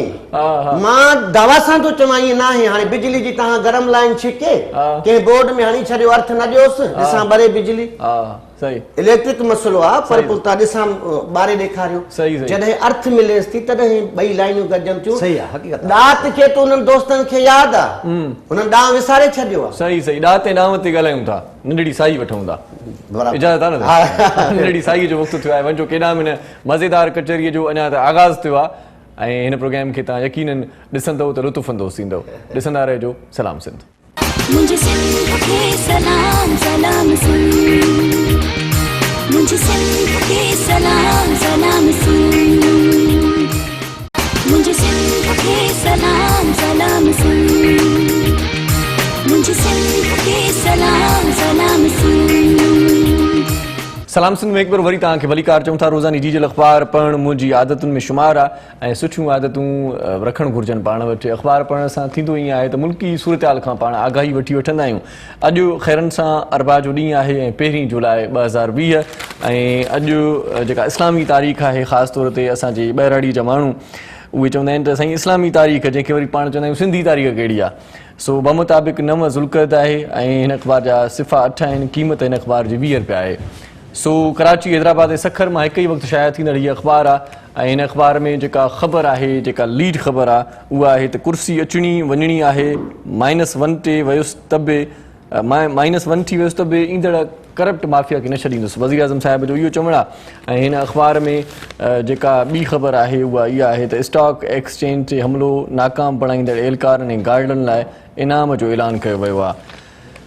मां दवा सां थो चवां ईअं न आहे। हाणे बिजली जी तव्हां गरम लाइन छिके कंहिं बोर्ड में हणी छॾियो, अर्थ न ॾियोसि, ॾिसां भरे बिजली, इलेक्ट्रिक मसइलो आहे, पर पोइ तव्हां ॾिसां ॿारे ॾेखारियो, जॾहिं अर्थ मिलेसि थी तॾहिं ॿई लाइनियूं गॾजनि थियूं। ॾात खे त उन्हनि दोस्तनि खे यादि आहे, हुननि ॾांहुं विसारे छॾियो आहे। सही सही। ॾात ऐं ॾांहुं ते ॻाल्हायूं था, नंढड़ी साई वठूं था, इजाज़त आहे न? नंढड़ी साई जो वक़्तु थियो आहे, वञो केॾांहुं बि न, मज़ेदार कचहरीअ जो अञा त आगाज़ थियो आहे, ऐं हिन प्रोग्राम खे तव्हां यकीनन ॾिसंदव त लुत्फ़ अंदोज़ थींदव। ॾिसंदा रहिजो। सलाम सिंध। मुझे सिंध के सलाम सलाम सिंध, मुझे सिंध के सलाम सलाम सिंध, मुझे सिंध के सलाम सलाम सिंध, मुझे सिंध के सलाम सलाम सिंध। सलाम सिंध में एक बार वरी तव्हांखे भली कार चऊं था। रोज़ानी डिजिटल अख़बार पढ़णु मुंहिंजी आदतुनि में शुमार आहे ऐं सुठियूं आदतूं रखणु घुरिजनि पाण वटि। अख़बार पढ़ण सां थींदो ईअं आहे त मुल्की सूरत हाल खां पाण आगाही वठी वठंदा आहियूं। अॼु ख़ैरनि सां अरबा जो ॾींहुं आहे ऐं 1 जुलाई 2020 ऐं अॼु जेका इस्लामी तारीख़ आहे ख़ासि तौर ते असांजे ॿहिराड़ी जा माण्हू उहे चवंदा आहिनि त साईं इस्लामी तारीख़ जंहिंखे वरी पाण चवंदा आहियूं सिंधी तारीख़ कहिड़ी आहे। सो बमुताबिक़ 9 ज़ुल्क़द आहे ऐं हिन अख़बार जा सिफ़ा 8 आहिनि। क़ीमत हिन अख़बार जी 20 रुपया आहे। सो कराची हैदराबाद ऐं सखर मां हिकु ई वक़्तु शाया थींदड़ हीअ अख़बार आहे ऐं हिन अख़बार में जेका ख़बर आहे जेका लीड ख़बर आहे उहा आहे त कुर्सी अचणी वञणी आहे -1 ते वियुसि त बि -1 थी वियुसि त बि ईंदड़ करप्ट माफ़िया खे न छॾींदुसि। वज़ीर आज़म साहिब जो इहो चवणु आहे। ऐं हिन अख़बार में जेका ॿी ख़बर आहे उहा इहा आहे त स्टॉक एक्सचेंज ते हमिलो नाकाम बणाईंदड़ एहलकारनि ऐं गार्डनि लाइ इनाम जो ऐलान कयो वियो आहे।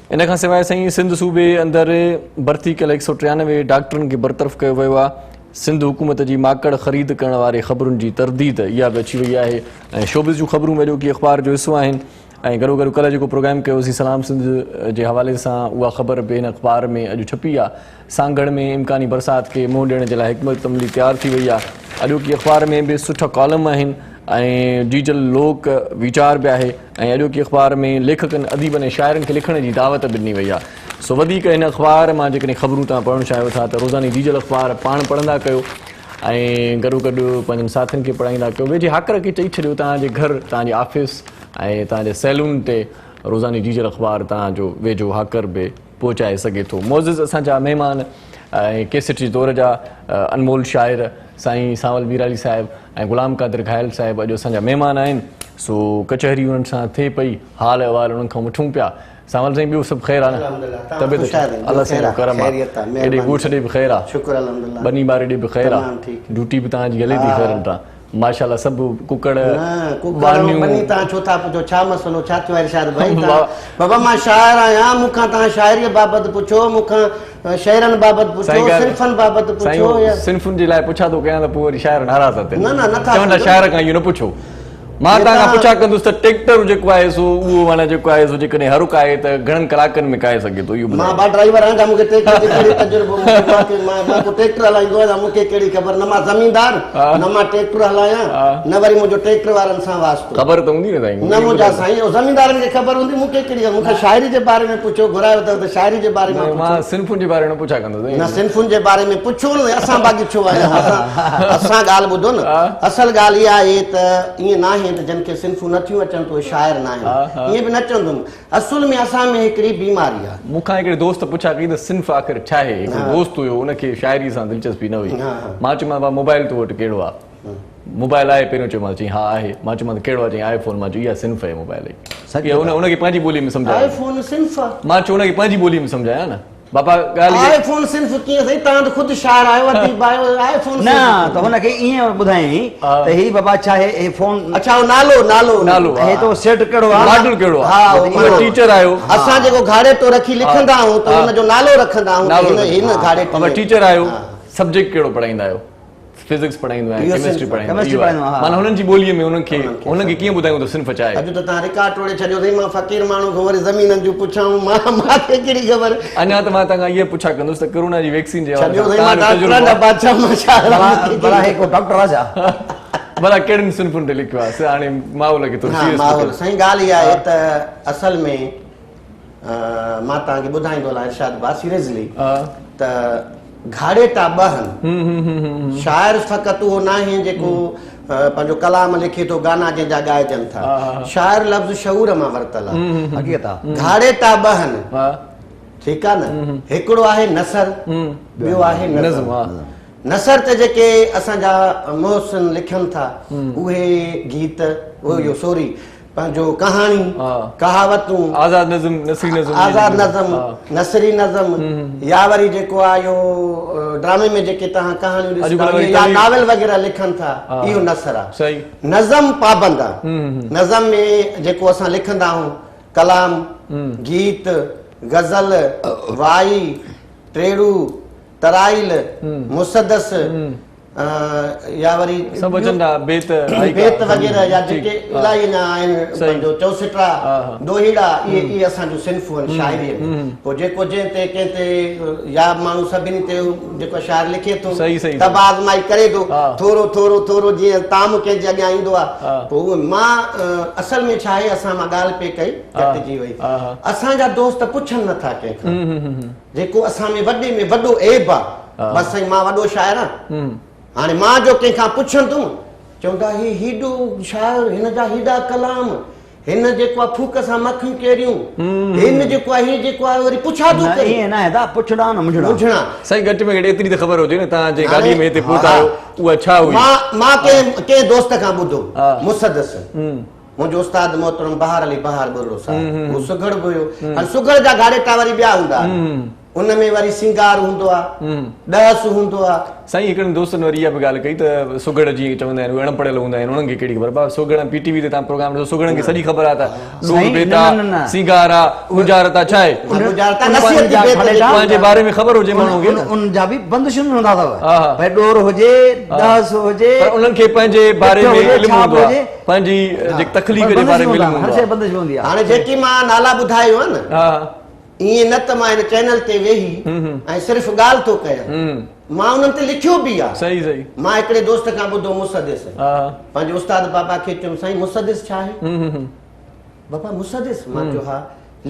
इन खां सवाइ साईं सिंध सूबे अंदरि भर्ती कयल 193 डॉक्टरनि खे बरतरफ़ कयो वियो आहे। सिंध हुकूमत जी माकड़ ख़रीद करण वारे ख़बरुनि जी तरदीद इहा बि अची वई आहे ऐं शोबिज़ जूं ख़बरूं अॼोकी की अख़बार जो हिसो आहिनि। ऐं गॾो गॾु कल्ह जेको प्रोग्राम कयोसीं सलाम सिंध जे हवाले सां उहा ख़बर बि हिन अख़बार में अॼु छपी आहे। सांगड़ में इम्कानी बरसाति खे मुंहुं ॾियण जे लाइ हिकमत अमली तयारु थी वई आहे। अॼोकी अख़बार में बि सुठा कॉलम आहिनि ऐं डिजिटल लोक वीचार बि आहे ऐं अॼोकी अख़बार में लेखकनि अदीबनि ऐं शाइरनि खे लिखण जी दावत बि ॾिनी वई आहे। सो वधीक हिन अख़बार मां जेकॾहिं ख़बरूं तव्हां पढ़णु चाहियो था त रोज़ानी डिजिटल अख़बार पाण पढ़ंदा कयो ऐं गॾो गॾु पंहिंजनि साथियुनि खे पढ़ाईंदा कयो। वेझे हाकर खे चई छॾियो तव्हांजे घर तव्हांजे ऑफिस ऐं तव्हांजे सैलून ते रोज़ानी डिजिटल अख़बार तव्हांजो वेझो हाकर बि पहुचाए सघे थो। मोज़िज़ असांजा महिमान ऐं केसट जे दौर जा अनमोल शाइर साईं सावल मीराली साहिब ऐं गुलाम कादिर घायल साहिब अॼु असांजा महिमान आहिनि। सो कचहरी उन्हनि सां थिए पई, हाल अहिवाल उन्हनि खां वठूं पिया। सावल साईं ॿियो सभु ख़ैरु आहे न? तबियत अलाह साईं करम आहे। हेॾे ॻोठ ॾे बि ख़ैरु आहे, ॿनी ॿार ॾे बि ख़ैरु आहे, ड्यूटी बि तव्हांजी हले थी ख़ैरनि सां माशाल्लाह। सभु कुकड़ तव्हां छो था पुछो? छा मसलो छा थियो आहे इरशाद भाई? बाबा मां शाइर आहियां, मूंखां तव्हां शाइरीअ बाबति पुछो, मूंखां शहरनि बाबति पुछो, सिन्फ़नि बाबति पुछो। सिन्फ़ुनि जे लाइ पुछा थो कयां त पोइ वरी शाइर नाराज़ था थियनि। न नथा चवंदा शाइर खां इहो न पुछो। मां तव्हां पुछा कंदुसि त ट्रैक्टर जेको आहे सो उहो माना जेको आहे सो जेकॾहिं हरुक आहे त घणनि कलाकनि में काए सघे थो। इहो मां ड्राइवर आहियां, मूंखे ट्रैक्टर जो कहिड़ी तजुर्बो, मां को ट्रैक्टर हलाईंदो आहियां, मूंखे कहिड़ी ख़बर? न मां ज़मीनदार, न मां ट्रैक्टर हलायां, न वरी मुंहिंजो ट्रैक्टर वारनि सां वास्तो। ख़बर त हूंदी न साईं? न मुंहिंजा साईं ज़मीनदारनि खे ख़बर हूंदी, मूंखे कहिड़ी? मूंखे शाइरी जे बारे में पुछो, घुरायो अथव त शाइरी जे बारे में। मां सिन्फ़ुनि जे बारे में पुछा कंदुसि। न सिन्फ़ुनि जे बारे में पुछो न, असां बाक़ी छो आहियूं? असां ॻाल्हि ॿुधो न, असल ॻाल्हि इहा आहे त ईअं न आहे त जिन खे सिन्फ़ूं नथियूं अचनि तो शाइर न आहिनि, ईअं बि न चवंदुमि। असुल में असां में हिकिड़ी बीमारी आहे। मूंखां हिकिड़े दोस्त पुछा कई त सिन्फ़ आख़िर छा आहे? हिकिड़ो दोस्त हुयो, उनखे शाइरी सां दिलचस्पी न हुई। मां चयोमांसि भाउ मोबाइल तो वटि कहिड़ो आहे? मोबाइल आहे? पहिरियों चयोमांसि, चई हा आहे। मां चयोमांसि कहिड़ो आहे? चई आईफोन। मां चयो इहा सिन्फ़ आहे मोबाइल जी। उनखे पंहिंजी ॿोली में सम्झायो। आईफोन सिन्फ़ आहे? मां चयो उनखे पंहिंजी ॿोली में सम्झाया न बाबा ॻाल्हि। आईफोन सिन्फ़ कीअं साईं? तव्हां त ख़ुदि शाइर आहियो, आईफोन न त हुनखे ईअं ॿुधाई त ही बाबा छा आहे हे फोन? अच्छा नालो नालो नालो हे तो सेट कहिड़ो आहे? मॉडल कहिड़ो आहे? हा टीचर आहियो। असां जेको घाड़े तो रखी लिखंदा आहियूं त हुनजो नालो रखंदा आहियूं। हिन घाड़े ते टीचर आहियो, सब्जेक्ट कहिड़ो पढ़ाईंदा आहियो? फिजिक्स पढ़ाईंदो आहियां, केमिस्ट्री पढ़ाईंदो आहियां। माना हुननि जी ॿोलीअ में उनखे कीअं ॿुधायूं त सिन्फ़ छा आहे? अॼु त तव्हां रिकॉर्ड टोड़े छॾियो अथई। मां फ़क़ीर माण्हू खां वरी ज़मीननि जूं पुछां, मूंखे कहिड़ी ख़बर? अञा त मां तव्हां इहे पुछा कंदुसि त कोरोना जी वैक्सीन जे छॾियो अथई। मां डॉक्टर बादशाह मां भला हिकु डॉक्टर राजा भला कहिड़ियुनि सिन्फ़ुनि ते लिखियो आहे? हाणे माहौल खे थोरो माहौल साईं ॻाल्हि इहा आहे त असल में मां तव्हांखे ॿुधाईंदो हलां इरशाद भाउ सीरियसली त घाड़े ता बहन शाइर फ़क़ति उहो न आहे जेको पंहिंजो कलाम लिखे थो, गाना जंहिंजा ॻाइजनि था। शाइर लफ़्ज़ शऊर मां वरितल आहे, हक़ीक़त आहे। घाड़े ता बहन, ठीकु आहे न? हिकिड़ो आहे नसर, ॿियो आहे नज़्म। नसर ते जेके असांजा मोहसिन लिखनि था उहे गीत, उहो सॉरी पंहिंजो कहाणी, कहावतूं, आज़ाद नज़्म, नसरी नज़्म, आज़ाद नज़्म, नसरी नज़्म, या वरी जेको आहे इहो ड्रामे में जेके तव्हां कहाणियूं अॼुकल्ह ॾिसंदा वरी या तव्हां- नावल वग़ैरह लिखनि था इहो नसर आहे सही नज़म पाबंद आहे नज़म में जेको असां लिखंदा आहियूं कलाम गीत गज़ल वाई ट्रेड़ू तराइल मुसदस या वरी सभु अचनि था बेत बेत वग़ैरह या जेके इलाही अञा आहिनि पंहिंजो चौसिटा दोहीड़ा इहे असांजूं सिन्फूं आहिनि शाइरीअ में पोइ जेको जंहिं ते कंहिं ते या माण्हू सभिनी ते जेको शाइर लिखे थो तब आज़माई करे थो थोरो थोरो थोरो जीअं ताम कंहिंजे अॻियां ईंदो आहे पोइ उहो मां असल में छा आहे असां मां ॻाल्हि पे कई कटिजी वई असांजा दोस्त पुछनि नथा कंहिंखां जेको असां में वॾे में वॾो ऐब आहे बसि साईं मां वॾो शाइर आहियां हाणे मां जो कंहिंखां पुछंदुमि चवंदा ही हेॾो शाइर हिन जा हेॾा कलाम हिन जेको आहे फूक सां मखियूं केरियूं हिन जेको आहे हीअ जेको आहे वरी पुछा थो करे ईअं न आहे पुछड़ा न मुझड़ा साईं घटि में घटि एतिरी त ख़बर हुजे न तव्हां जे गाॾीअ में हिते पहुता आहियो उहा छा हुई मां कंहिं दोस्त खां ॿुधो मुसदस मुंहिंजो उस्ताद मोहतरम बहार अली बहार बुरो साहब उहो सुघड़ बि हुयो हाणे सुघड़ जा गाड़ेटा वरी ॿिया हूंदा उनमें वरी सिंगार हूंदो आहे ॾहस हूंदो आहे साईं हिकिड़े दोस्तनि वरी इहा बि ॻाल्हि कई त सुघड़ जीअं चवंदा आहिनि उहे अणपढ़ियल हूंदा आहिनि उन्हनि खे कहिड़ी ख़बर भाउ सुघड़ पीटीवी ते तव्हां प्रोग्राम ॾिसो सुघड़नि खे सॼी ख़बर आहे त ॾोह बेता सिंगार आहे गुजारत आहे छा आहे पंहिंजे बारे में ख़बर हुजे माण्हू खे उन जा बि बंदिशूं हूंदा अथव भई ॾोर हुजे ॾहस हुजे पर उन्हनि खे पंहिंजे बारे में इल्मु हूंदो आहे पंहिंजी जेकी तकलीफ़ जे बारे में इल्मु हूंदो हर शइ बंदिश हूंदी आहे हाणे जेकी मां नाला ॿुधायो आहे न ईअं न त मां हिन चैनल ते वेही ऐं सिर्फ़ु ॻाल्हि थो कयां मां उन्हनि ते लिखियो बि आहे सही सही मां हिकिड़े दोस्त खां ॿुधो मुसदिस पंहिंजे उस्ताद बाबा खे चयुमि साईं मुसदिस छा आहे बाबा मुसदिस मां चयो हा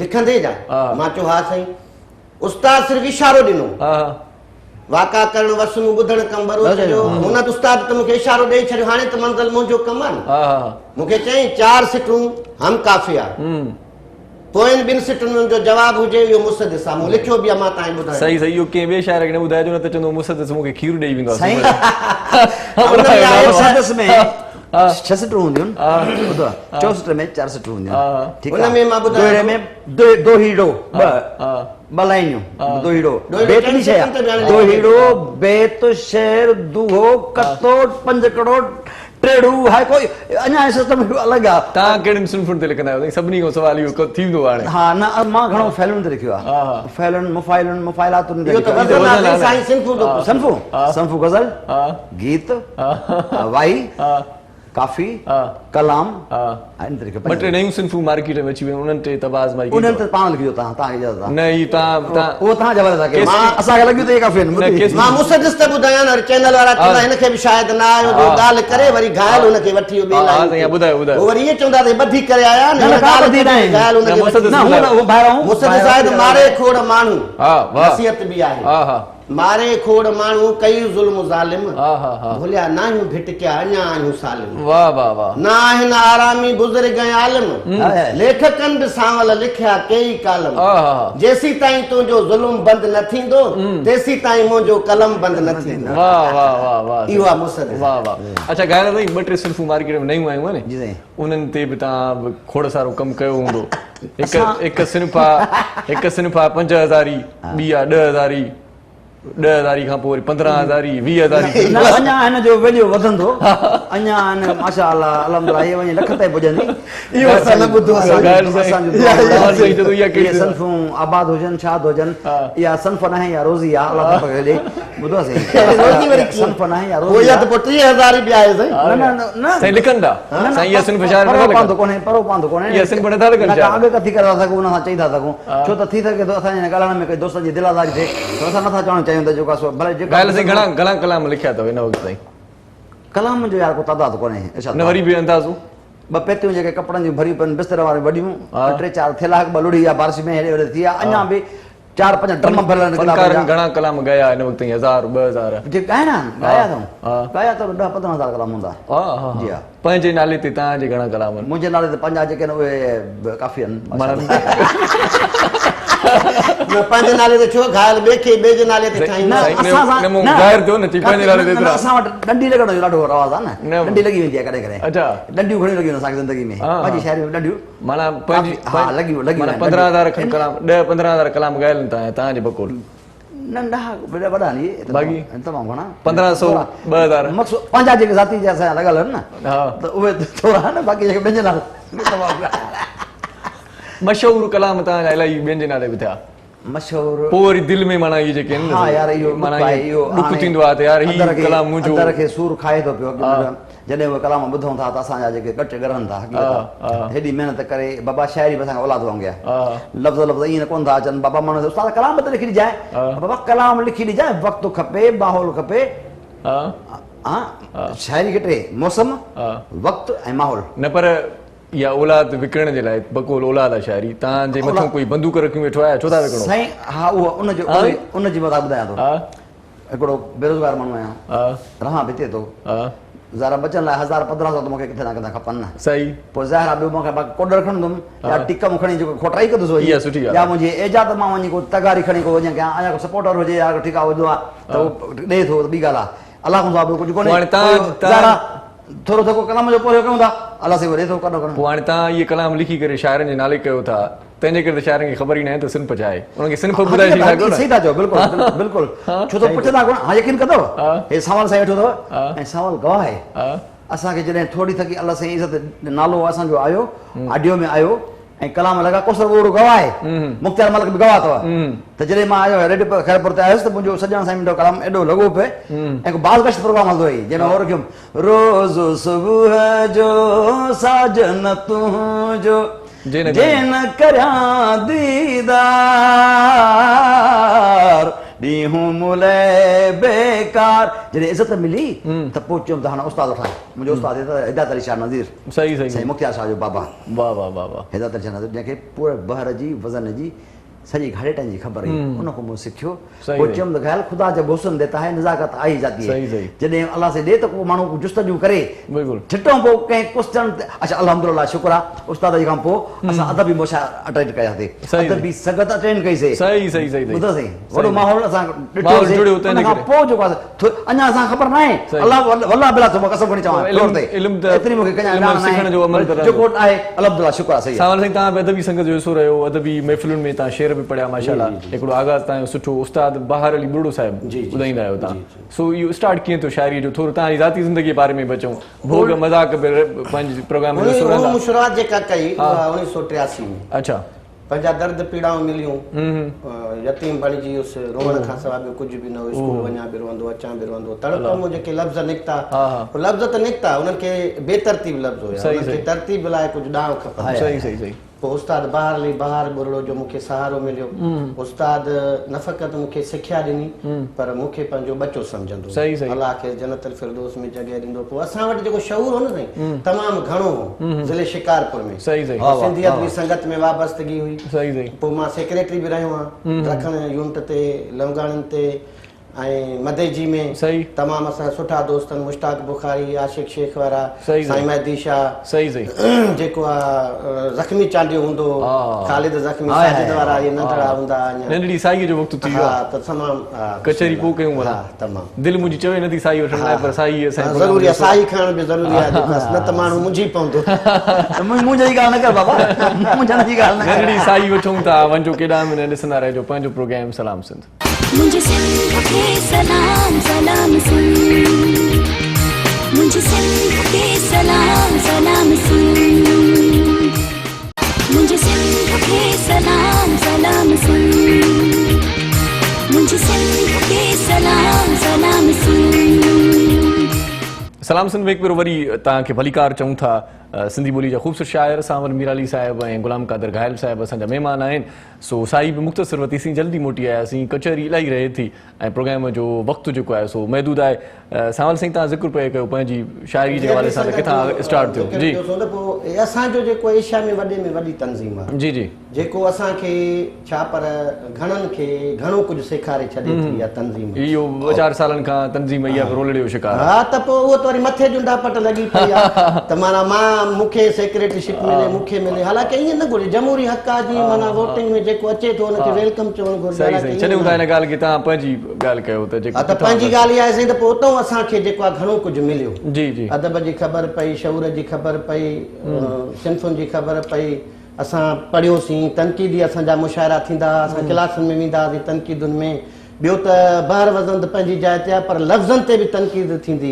लिखंदे जा मां चयो हा साईं उस्ताद सिर्फ़ु इशारो ॾिनो वाका करणु वसनूं ॿुधणु कमु बरोबर जो हुन उस्ताद त मूंखे इशारो ॾेई छॾियो हाणे त मंज़िल मुंहिंजो कमु आहे न मूंखे चयईं 4 सिटूं हम काफ़ी आहे पोइन बिन सिटुनि जो जवाब हुजे इहो मुसदिस आहे मूं लिखियो बि आहे मां तव्हांखे ॿुधायो सही सही इहो कंहिं ॿिए शाइर खे न ॿुधाइजो न त चवंदो मुसदिस मूंखे खीर ॾेई वेंदो साईं मुसदिस में 6 सिटूं हूंदियूं आहिनि ॿुधो 64 में 4 सिटूं हूंदियूं आहिनि ठीकु आहे उनमें मां ॿुधायो में दोहीड़ो ॿ लाइनियूं दोहीड़ो बेत जी शइ दोहीड़ो बेत शेर दूहो कतो 5 करोड़ ट्रेड़ू हाय कोई अञा सिस्टम अलॻि आहे तव्हां कहिड़ियुनि सिन्फुनि ते लिखंदा आहियो सभिनी खां सवाल इहो थींदो हाणे हा न मां घणो फैलुनि ते लिखियो आहे फैलुनि मुफ़ाइलुनि मुफ़ाइलातुनि ते संफू गज़ल गीत वाई काफ़ी कलाम ॿ टे नयूं सिन्फूं मार्केट में अची वियूं उन्हनि ते तबाज़ मां उन्हनि ते पाण लिखियो तव्हांखे इजाज़त आहे न ही तव्हां उहो तव्हां जवाब था कयो असांखे लॻियो त इहे काफ़ी आहिनि मां मुसदिस ते ॿुधायां न चैनल वारा चवंदा हिनखे बि शायदि न आयो जो ॻाल्हि करे वरी घायल हुनखे वठी ॿुधायो वरी इहे चवंदा त ॿधी करे आया मुसदिस साहिब मारे खोड़ माण्हू वसियत बि आहे मारे खोड़ माण्हू कई ज़ुल्म ज़ालिम भुलिया नाहियूं भिटकिया अञा आहियूं सालिम वाह वाह वाह ना आहिनि आरामी बुज़ुर्ग ऐं आलिम लेखकनि बि सांवल लिखिया कई कालम जेसी ताईं तुंहिंजो ज़ुल्म बंदि न थींदो तेसी ताईं मुंहिंजो कलम बंदि न थींदो वाह वाह वाह वाह इहो आहे मुसदिस वाह वाह अच्छा ॻाल्हि साईं 2 टे सिन्फूं मार्केट में नयूं आयूं आहिनि जी उन्हनि ते बि तव्हां खोड़ सारो कमु कयो हूंदो हिकु सिन्फ आहे 5000 ॿी आहे 10,000 10,000 खां पोइ 15,000 20,000 अञा हिन जो वैल्यू वधंदो अञा माशा अल्लाह अल्हम्दुलिल्लाह हे वञी लख ताईं पुॼंदी इहो असां न ॿुधो आहे सन्फूं आबाद हुजनि शाद हुजनि इहा सन्फ न आहे या रोज़ी आहे अल्लाह पाक खे ॾे ॿुधो आहे सन्फ न आहे या रोज़ी आहे पोइ 30,000 बि आहे साईं न साईं लिखनि था साईं इहा सिन्फ शाइर परो पांदो कोन्हे परो पांदो कोन्हे इहा सिन्फ नथा लिखनि अॻु कथी करे था सघूं उन सां चई था सघूं छो त थी सघे थो असांजे ॻाल्हाइण में कोई दोस्त जी दिलाज़ारी थिए त असां नथा चवणु चाहियूं त जेको आहे भले घणा कलाम लिखिया अथव हिन वक़्तु ताईं कलाम जो यार को तादाद कोन्हे न वरी बि अंदाज़ो 2 पेतियूं जेके कपिड़नि जूं भरियूं पियूं बिस्तर वारियूं वॾियूं 3-4 थेला 2 लुड़ी या बारिश में हेॾे होॾे थी आहे अञा बि 4-5 ड्रम भरियल घणा कलाम गया हिन वक़्तु 1000 2000 जे गाया अथव 10-15,000 कलाम हूंदा जी हा पंहिंजे नाले ते तव्हांजे घणा कलाम आहिनि मुंहिंजे नाले ते 5 जेके आहिनि उहे काफ़ी आहिनि पंहिंजे नाले ते छो घायल ॿिए जे नाले ते ठाहींदा असां वटि डंडी लॻण जो ॾाढो रवाज़ आहे न डंडी लॻी वेंदी आहे कॾहिं कॾहिं डंडियूं घणियूं लॻियूं असांखे ज़िंदगी में पंहिंजी शाइरी में डंडियूं माना हा लॻियूं 15,000 खनि कलाम 10-15,000 कलाम ॻायल तव्हांजे बकोल नंढा वॾा वॾा नी बाक़ी तमामु घणा 1500 2000 मक़सदु पंहिंजा जेके ज़ाती जा असां लॻल आहिनि न हा त उहे थोरा न बाक़ी जेके ॿियनि जे नाले तमामु मशहूरु कलाम तव्हांजा इलाही ॿियनि जे नाले बि थिया मशहूरु पोइ वरी दिलि में माना इहे जेके आहिनि हा यार इहो माना इहो ॾुख थींदो आहे त यार हीउ कलाम मुंहिंजो अंदर खे सूर खाए थो पियो जॾहिं उहे कलाम ॿुधूं था त असांजा जेके कट ॻरनि था हेॾी महिनत करे बाबा शाइरी बि असांखे औलाद वांगुरु आहे लफ़्ज़ लफ़्ज़ ईअं कोन था अचनि बाबा माण्हू उस्ताद कलाम त लिखी ॾिजाए बाबा कलाम लिखी ॾिजाए वक़्तु खपे माहौल खपे हा शाइरी खे टे मौसम वक़्तु ऐं माहौल न पर इहा औलाद विकिणण जे लाइ बकोल औलाद आहे शाइरी तव्हांजे मथां कोई बंदूक रखी वेठो आहे छो था विकिणो साईं हा उहो उनजी मां ॿुधायां थो हिकिड़ो बेरोज़गार माण्हू आहियां रहां बि थिए थो ज़ारा बचनि लाइ 1000-1500 त मूंखे किथे न किथे खपनि न सही पोइ ज़ाहिर आहे ॿियो मूंखे कोड रखंदुमि या टिक मूं खणी जेको खोटाई कंदुसि इहा सुठी ॻाल्हि या मुंहिंजी एजाद मां वञी को तगारी खणी को वञा कयां अञा को सपोर्टर हुजे या ठीकु आहे विधो आहे त उहो ॾे थो त ॿी ॻाल्हि आहे अलाह खां ॿियो कुझु कोन्हे थोरो थोरो कलाम जो पोइ कयूं था अलाह साईं ॾे थो कॾो कॾो पोइ हाणे तव्हां इहे कलाम लिखी करे शाइरनि जे नाले कयो था तंहिंजे करे त शाइरनि खे ख़बर ई न आहे त सिंध पचाए उन्हनि खे सिंध ॿुधाए सही था चओ बिल्कुलु बिल्कुलु छो त पुछंदा कोन हा यकीन कंदव हे सावल साईं वेठो अथव ऐं सावल गवाह आहे असांखे जॾहिं थोरी थकी अलाह साईं इज़त नालो असांजो आयो ऑडियो में आयो ऐं कलाम लॻा कोसर ओड़ो गवाह आहे मुख़्तियार मलिक बि गवाह अथव त जॾहिं मां आयो रेडियो ख़ैरपुर ते आयुसि त मुंहिंजो सॼण साईं मुंहिंजो कलाम एॾो लॻो पिए ऐं को बाज़ गश्त प्रोग्राम हलंदो हुई जंहिंमें और रखियुमि रोज़ सुबुह जो साजन तुंहिंजो जेन करियां दीदार ॾींहं मुले बेकार जॾहिं इज़त मिली त पोइ चयुमि त हाणे उस्ताद वठां मुंहिंजो उस्ताद हिदायत अली शाह नज़ीर सही सही साईं मुख़्तियार शाह जो बाबा वाह वाह वाह वाह हिदायत अली शाह नज़ीर जंहिंखे पूरे बहर जी वज़न जी सॼी घाड़ेटनि जी ख़बर हुई उन खां मूं सिखियो पोइ चयुमि त ख़ैर ख़ुदा जब हुस्न देता है नज़ाकत आई जाती है जॾहिं अलाह से ॾे त को माण्हू जुस्तजू करे छिटो पोइ कंहिं क्वेश्चन अच्छा अल्हम्दुलिल्लाह शुक्र आहे उस्ताद जी खां पोइ असां अदबी मोशा अटेंड कयासीं अदबी संगत अटेंड कईसीं सही सही सही ॿुधोसीं वॾो माहौल असां ॾिठोसीं उन खां पोइ जेको आहे अञा असां ख़बर न आहे अलाह वल्लाह बिला थो मां कसम खणी चवां एतिरी मूंखे जेको आहे अल्हम्दुलिल्लाह शुक्र आहे सही सावल साईं तव्हां बि अदबी संगत जो हिसो रहियो अदबी महफ़िलुनि में तव्हां शेर बि पढ़िया माशाअल्लाह हिकिड़ो आगाज़ तव्हांजो सुठो उस्ताद बहार अली बुर्डो साहिब ॿुधाईंदा आहियो तव्हां सो इहो स्टार्ट कीअं थियो शाइरीअ जो थोरो तव्हांजी ज़ाती ज़िंदगीअ जे बारे में बचूं भोग मज़ाक पंहिंजे प्रोग्राम में शुरूआत जेका कई 1983 में अच्छा पंहिंजा दर्द पीड़ाऊं मिलियूं यतीम बणिजी वियुसि रोअण खां सवाइ ॿियो कुझु बि न हुयो स्कूल वञा बि रोअंदो अचां बि रोअंदो तड़प में जेके लफ़्ज़ निकिता लफ़्ज़ त निकिता उन्हनि खे बेतरतीब लफ़्ज़ हुया उन्हनि खे तरतीब लाइ कुझु ॾांव खपे सही सही सही पोइ उस्ताद बहार बुरड़ो जो मूंखे सहारो मिलियो उस्ताद न फ़क़ति मूंखे सिखिया ॾिनी पर मूंखे पंहिंजो बचो सम्झंदो अलाह खे जन्नतुल फिरदौस में जॻह ॾींदो पोइ असां वटि जेको शऊर हो न साईं तमामु घणो हो ज़िले शिकारपुर में सिंधियत बि संगत में वाबस्तगी हुई पोइ मां सेक्रेटरी बि रहियो आहियां रखण यूनिट ते लमगाणनि ते ऐं मदेजी में तमामु असां सुठा दोस्त आहिनि मुश्ताक बुखारी आशिक शेख वारा साईं महदी शाह जेको आहे ज़ख़्मी चांडियो हूंदो ख़ालिद ज़ख़्मी साजिद वारा इहे नंढड़ा हूंदा नंढड़ी साईअ जो वक़्तु थी वियो हा त तमामु कचहरी पोइ कयूं हा तमामु दिलि मुंहिंजी चवे नथी साई वठण लाइ पर साई ज़रूरी आहे साई खणण बि ज़रूरी आहे न त माण्हू मुंझी पवंदो मुंहिंजी ॻाल्हि न कर बाबा मुंहिंजी ॻाल्हि न नंढड़ी साई वठूं था वञो केॾा में ॾिसंदा रहिजो पंहिंजो प्रोग्राम सलाम सिंध मुझे सिंध के सलाम सलाम सिंध मुझे सिंध के सलाम सलाम सिंध मुझे सिंध के सलाम सलाम सिंध मुझे सिंध के सलाम सलाम सिंध सलाम सिंध में हिकु भेरो वरी तव्हांखे भलीकार चऊं था सिंधी ॿोली जा ख़ूबसूरत शाइर सावर मीर अली साहिब ऐं गुलाम कादर घायल साहिब असांजा महिमान आहिनि सो साई बि मुख़्तसिर वरितीसीं जल्दी मोटी आयासीं कचहरी इलाही रहे थी ऐं प्रोग्राम जो वक़्तु जेको आहे सो महदूद आहे सावल साईं तव्हां ज़िक्र पिया कयो पंहिंजी शाइरी जे हवाले सां किथां स्टार्ट थियो जी असांजो जेको एशिया में वॾे में वॾी तंज़ीम आहे जी जी जेको असांखे छा पर घणनि खे घणो कुझु सेखारे छॾे थी इहा तंज़ीम इहो 4 सालनि खां तंज़ीम इहा रोलड़े जो शिकार हा त पोइ उहो त वरी मथे जुंडा पट लॻी पई आहे त माना मां मूंखे सेक्रेटरीशिप मिले मूंखे मिले हालांकि ईअं न घुरिजे जमहूरी हक़ आहे जीअं माना वोटिंग में जेको अचे थो हुनखे वेलकम चवणु घुरिजे छॾियूं था हिन ॻाल्हि खे तव्हां पंहिंजी ॻाल्हि कयो त जेको त पंहिंजी ॻाल्हि इहा आहे साईं त पोइ उतां असांखे जेको आहे घणो कुझु मिलियो जी जी अदब जी ख़बर पई शऊर जी ख़बर पई सिंफ़ुनि जी ख़बर पई असां पढ़ियोसीं तनक़ीदी असांजा मुशाइरा थींदा असां क्लासुनि में वेंदा हुआसीं तनक़ीदुनि में ॿियो त बहर वज़न त पंहिंजी जाइ ते आहे पर लफ़्ज़नि ते बि तनक़ीद थींदी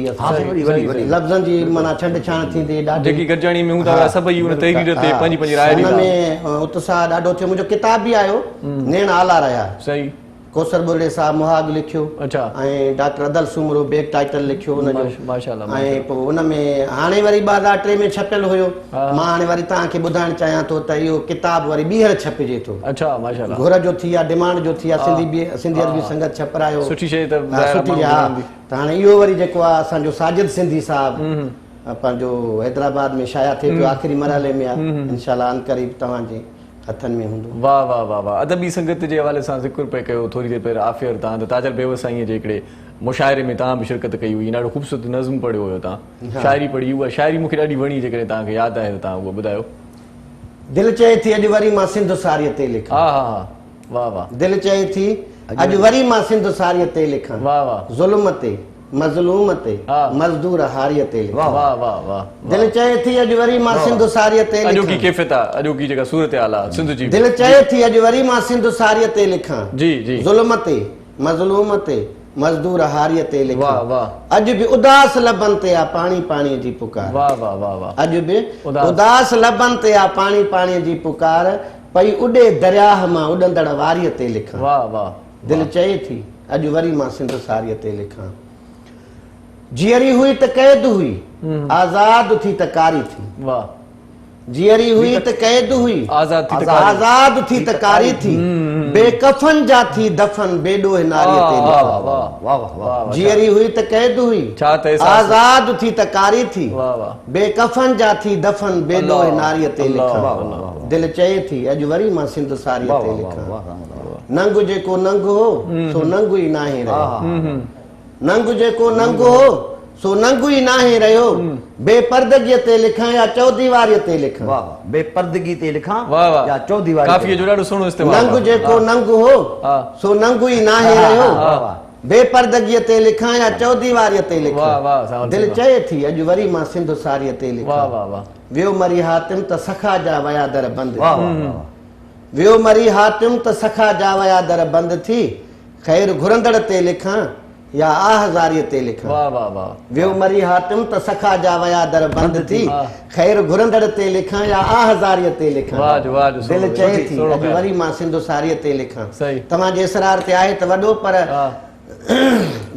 लफ़्ज़नि जी माना छंड-छाण थींदी जेकी गॾिजाणी में हूंदा हुआ सभई उन तहरीर ते पंहिंजी राय ॾींदा। हुन में उत्साह ॾाढो थियो। मुंहिंजो किताब बि आयो नेण आला रहिया। सही। कोसर बुर्रे साहब मुहाग लिखियो। अच्छा। ऐं डॉक्टर अदल सूमरो बेग टाइटल लिखियो हुनजो। माशाअल्लाह। ऐं पोइ हुन में हाणे वरी 2003 में छपियल हुयो। मां हाणे वरी तव्हांखे ॿुधाइण चाहियां थो त इहो किताब वरी ॿीहर छपिजे थो। अच्छा माशाअल्लाह। घुर जो थी आहे, डिमांड जो थी आहे, सिंधी अदबी संगत छपरायो। सुठी शइ त सुठी हा। त हाणे इहो वरी जेको आहे असांजो साजिद सिंधी साहब पंहिंजो हैदराबाद में शाया थिए पियो, आख़िरी मरहले में आहे। इंशाअल्लाह अनकरीब तव्हांजे हथनि में हूंदो। वाह वाह वाह वाह। अदबी संगत जे हवाले सां ज़िक्र पे कयो थोरी देरि पहिरियों आफ़ियर तव्हां त ताजल बेवसाईअ जे हिकिड़े मुशाइरे में तव्हां बि शिरकत कई हुई, ॾाढो ख़ूबसूरत नज़्म पढ़ियो हुयो तव्हां, शाइरी पढ़ी। उहा शाइरी मूंखे ॾाढी वणी, जेकॾहिं तव्हांखे यादि आहे त तव्हां उहा ॿुधायो। दिलि चए थी अॼु वरी मां सिंध सारीअ ते लिखां। हा हा हा। वाह वाह। दिलि चए थी अॼु वरी मां सिंध सारीअ ते लिखां। वाह वाह। ज़ुल्म ते, मज़लूम ते, मज़दूर हारीअ ते लिखां। वाह वाह वाह। दिलि चए थी अॼु वरी मां सिंध सारीअ ते लिखां। अॼोकी कैफ़ियत आहे, अॼोकी जेका सूरत हाल आहे सिंध जी। दिलि चए थी अॼु वरी मां सिंध सारीअ ते लिखां। जी जी। ज़ुल्म ते, मज़लूम ते, मज़दूर हारीअ ते लिखां। वाह वाह। अॼु बि उदास लबनि ते आहे पाणी पाणीअ जी पुकार। वाह वाह वाह वाह। अॼु बि उदास लबनि ते आहे पाणी पाणीअ जी पुकार, पई उॾे दरियाह मां उॾंदड़ वारीअ ते लिखां। वाह वाह। दिलि चए थी अॼु वरी मां सिंध सारीअ ते लिखां। जीअरी हुई त क़ैद हुई, आज़ाद थी त कारी थी। वाह। जीअरी हुई त क़ैद हुई, आज़ाद थी त कारी थी। बेकफन जा थी दफन बेडोह नारीअ ते लिखां। वाह वाह। जीअरी हुई त क़ैद हुई, आज़ाद थी त कारी थी। बेकफन जा थी दफन बेडोह नारीअ ते लिखां। दिलि चए थी अॼु वरी मां सिंध सारीअ ते लिखां। नंग जेको नंग हो सो नंग ई नाहे रहियो। नंग जेको नंग हो सो नंग ई नाहे रहियो। बेपर्दगीअ ते लिखां या चौदीवारीअ ते लिखां। बेपर्दगी ते लिखां या चौदीवारी। काफ़ी जो ॾाढो सुहिणो इस्तेमाल। नंग जेको नंग हो सो नंग ई नाहे रहियो। बेपर्दगीअ ते लिखां या चौदीवारीअ ते लिखां। दिलि चए थी अॼु वरी मां सिंध सारीअ ते लिखां। वियो मरी हातिम त सखा जा वया दर बंदि। वियो मरी हातिम त सखा जा वया दर बंदि थी। ख़ैर घुरंदड़ ते लिखां या आहज़ारीअ ते लिखां। वाह वाह वाह। वियो मरी हातिम त सखा जा वया दर बंदि थी। ख़ैर घुरंदड़ ते लिखां या आहज़ारीअ ते लिखां। दिलि चए थी अॼु वरी मां सिंध सारीअ ते लिखां। तव्हांजे इसरार ते आहे त वॾो, पर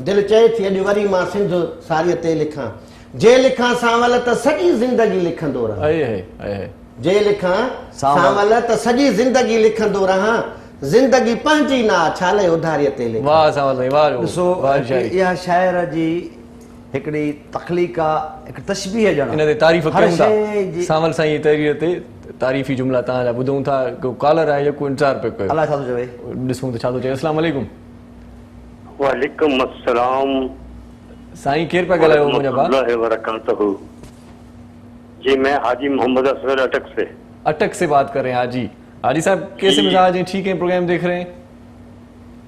दिलि चए थी अॼु वरी मां सिंध सारीअ ते लिखां। जे लिखां सांवल त सॼी ज़िंदगी लिखंदो रहां। जे लिखां सांवल त सॼी ज़िंदगी लिखंदो रहां। ज़िंदगी पंहिंजी ना छाले उधारीअ ते लिखां। वाह सांवल वाह। ॾिसो इहा शाइर जी हिकिड़ी तख़लीक़ आहे, हिकु तशबीह ॼण। इन ते तारीफ़ कयूं था सांवल साईं तहरीर ते। तारीफ़ी जुमला तव्हांजा ॿुधूं था। को कॉलर आहे जेको इंतज़ार पियो कयो। अलाए छा थो चवे, ॾिसूं त छा थो चए। अस्सलाम वालेकुम। वालेकुम अस्सलाम। साईं केरु पिया ॻाल्हायो मुंहिंजा भाउ? जी मैं हाजी मोहम्मद असगर अटक से। अटक से बात कर रहे हैं हाजी। हाजी साहब कैसे मिजाज हैं? ठीक है, प्रोग्राम देख रहे हैं?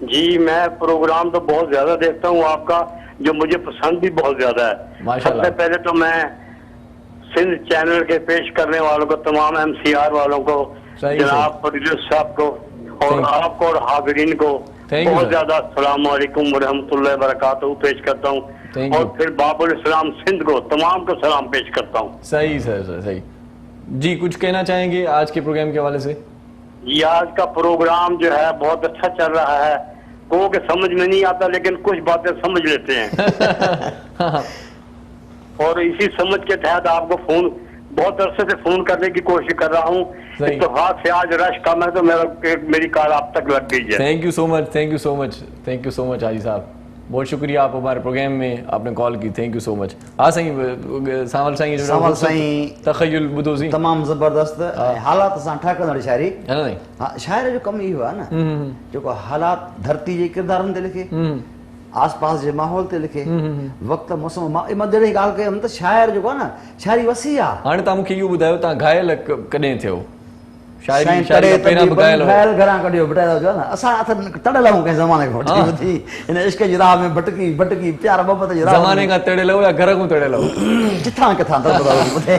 जी मैं प्रोग्राम तो बहुत ज्यादा देखता हूँ आपका, जो मुझे पसंद भी बहुत ज्यादा है। माशाल्लाह। सबसे पहले तो मैं सिंध चैनल के पेश करने वालों को, तमाम MCR वालों को, जनाब प्रोड्यूसर साहब को और आपको और हाज़रीन को बहुत ज्यादा अस्सलाम वालेकुम व रहमतुल्लाहि व बरकातहू पेश करता हूँ। और फिर बाबुल इस्लाम सिंध को तमाम को सलाम पेश करता हूँ। सही सर सही जी। कुछ कहना चाहेंगे आज के प्रोग्राम के हवाले से? ये आज का प्रोग्राम जो है बहुत अच्छा चल रहा है। को के समझ में नहीं आता लेकिन कुछ बातें समझ लेते हैं। और इसी समझ के तहत आपको फोन बहुत अरसे से फोन करने की कोशिश कर रहा हूँ। इत्तेफाक से आज रश कम है तो मेरी कॉल आप तक लग गई है। Thank you so much, thank you so much, thank you so much हाजी साहब। बहुत शुक्रिया, आप हमारे प्रोग्राम में आपने कॉल की। Thank you so much. हाँ साईं, सांवल साईं तख़य्युल बुदोज़ी तमामु ज़बरदस्त हालात सां ठहंदड़ शाइरी है ना। हाँ, शाइर जो कमु इहो आहे न, जेको हालात धरती जे किरदारनि ते लिखे, आस पास जे माहौल ते लिखे, वक़्तु मौसम जहिड़ी ॻाल्हि कयमि त शाइर जेको आहे न, शाइरी वसी आहे। हाणे तव्हां मूंखे इहो ॿुधायो, तव्हां घायल कॾहिं थियो? शायरी शायरी पहिरां बि ॻायल ॻायल घरां कढियो ॿुधायो जो न असां हथ तड़ियल आहियूं कंहिं ज़माने खां वठी वठी हिन इश्क जी राह में भटकी भटकी प्यार मोहबत जी राह ज़माने खां तड़ियल हो या घर खां तड़ियल हो किथां किथां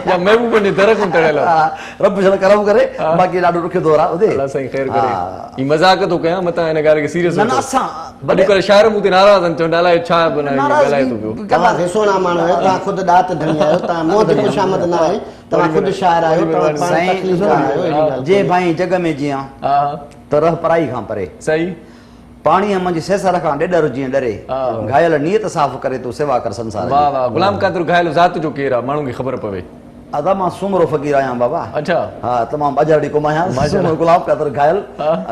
या महबूब जे दर खां तड़ियल हो रब शल करम करे बाक़ी ॾाढो ॾुखियो दौर आहे ॿुधे अल्लाह साईं ख़ैर करे ही मज़ाक थो कयां मतां हिन ॻाल्हि खे सीरियस न न असां अॼुकल्ह शाइर मूं ते नाराज़ आहिनि चवनि अलाए छा ॻाल्हाए थो पियो तव्हां रिसोना माण्हू आहियो तव्हां ख़ुदि ॾात धणी आहियो तव्हां मोह ते खुशामद न आहे तव्हां ख़ुदि शाइर आहियो तव्हां पाण तकलीफ़ आहियो अहिड़ी ॻाल्हि जे भाई जग में जियां त रह पराई खां परे सही पाणीअ मंझि सेसर खां ॾेॾर जीअं डरे घायल नीयत साफ़ करे तूं सेवा कर संसार वाह वाह गुलाम कादिर घायल ज़ात जो केरु आहे माण्हू खे ख़बर पवे अदा मां सुमरो फ़क़ीर आहियां बाबा अच्छा हा तमामु बाजारी कुम आहियां गुलाम कादिर घायल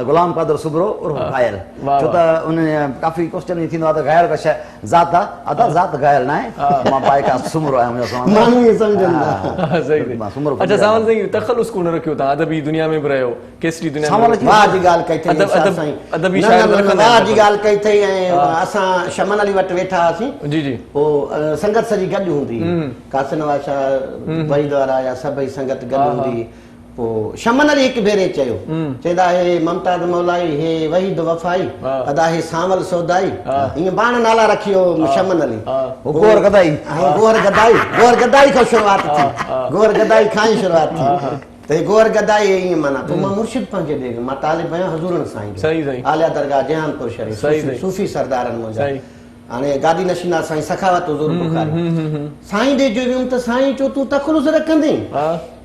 गुलाम कादिर सुमरो उर्फ घायल छो त उन काफ़ी क्वेश्चन थींदो आहे त घायल का शइ ज़ात आहे अदा ज़ात घायल न आहे मां बाइका सुमरो आहियां मुंहिंजो माण्हू इहे सम्झनि सही मां सुमरो अच्छा सावल साईं तख़ल्लुस कोन रखियो तव्हां अदबी दुनिया में बि रहियो केसरी दुनिया में वाह जी ॻाल्हि कई अथई इरशाद साईं अदबी न, शाइर न, न, रखंदा वाह आहिनि जी ॻाल्हि कई अथई ऐं असां शमन अली वटि वेठा हुआसीं जी जी पोइ संगत सॼी गॾु हूंदी कासिन वाशा वहीद वारा या सभई संगत गॾु हूंदी पोइ शमन अली हिकु भेरे चयो चवंदा हे मुमताज़ मौलाई हे वहीद वफ़ाई अदा हे सांवल सौदाई ईअं पाण नाला रखियो शमन अली गोर गदाई गोर गदाई खां शुरूआत थी गोर गदाई खां ई शुरूआत थी त गोर गदाई ईअं माना पोइ मां मुर्शिद पंहिंजे ॾे मां तालिब आहियां हज़ूरनि साईं सही सही आलिया दरगाह जहानपुर शरीफ़ सही, सही। सूफ़ी सरदारनि मुंहिंजा सही। हाणे गादी नशीना साईं सखावत हुज़ूर बुखारी साईं ॾे जो वियुमि त साईं चयो तूं तख़ल्लुस रखंदे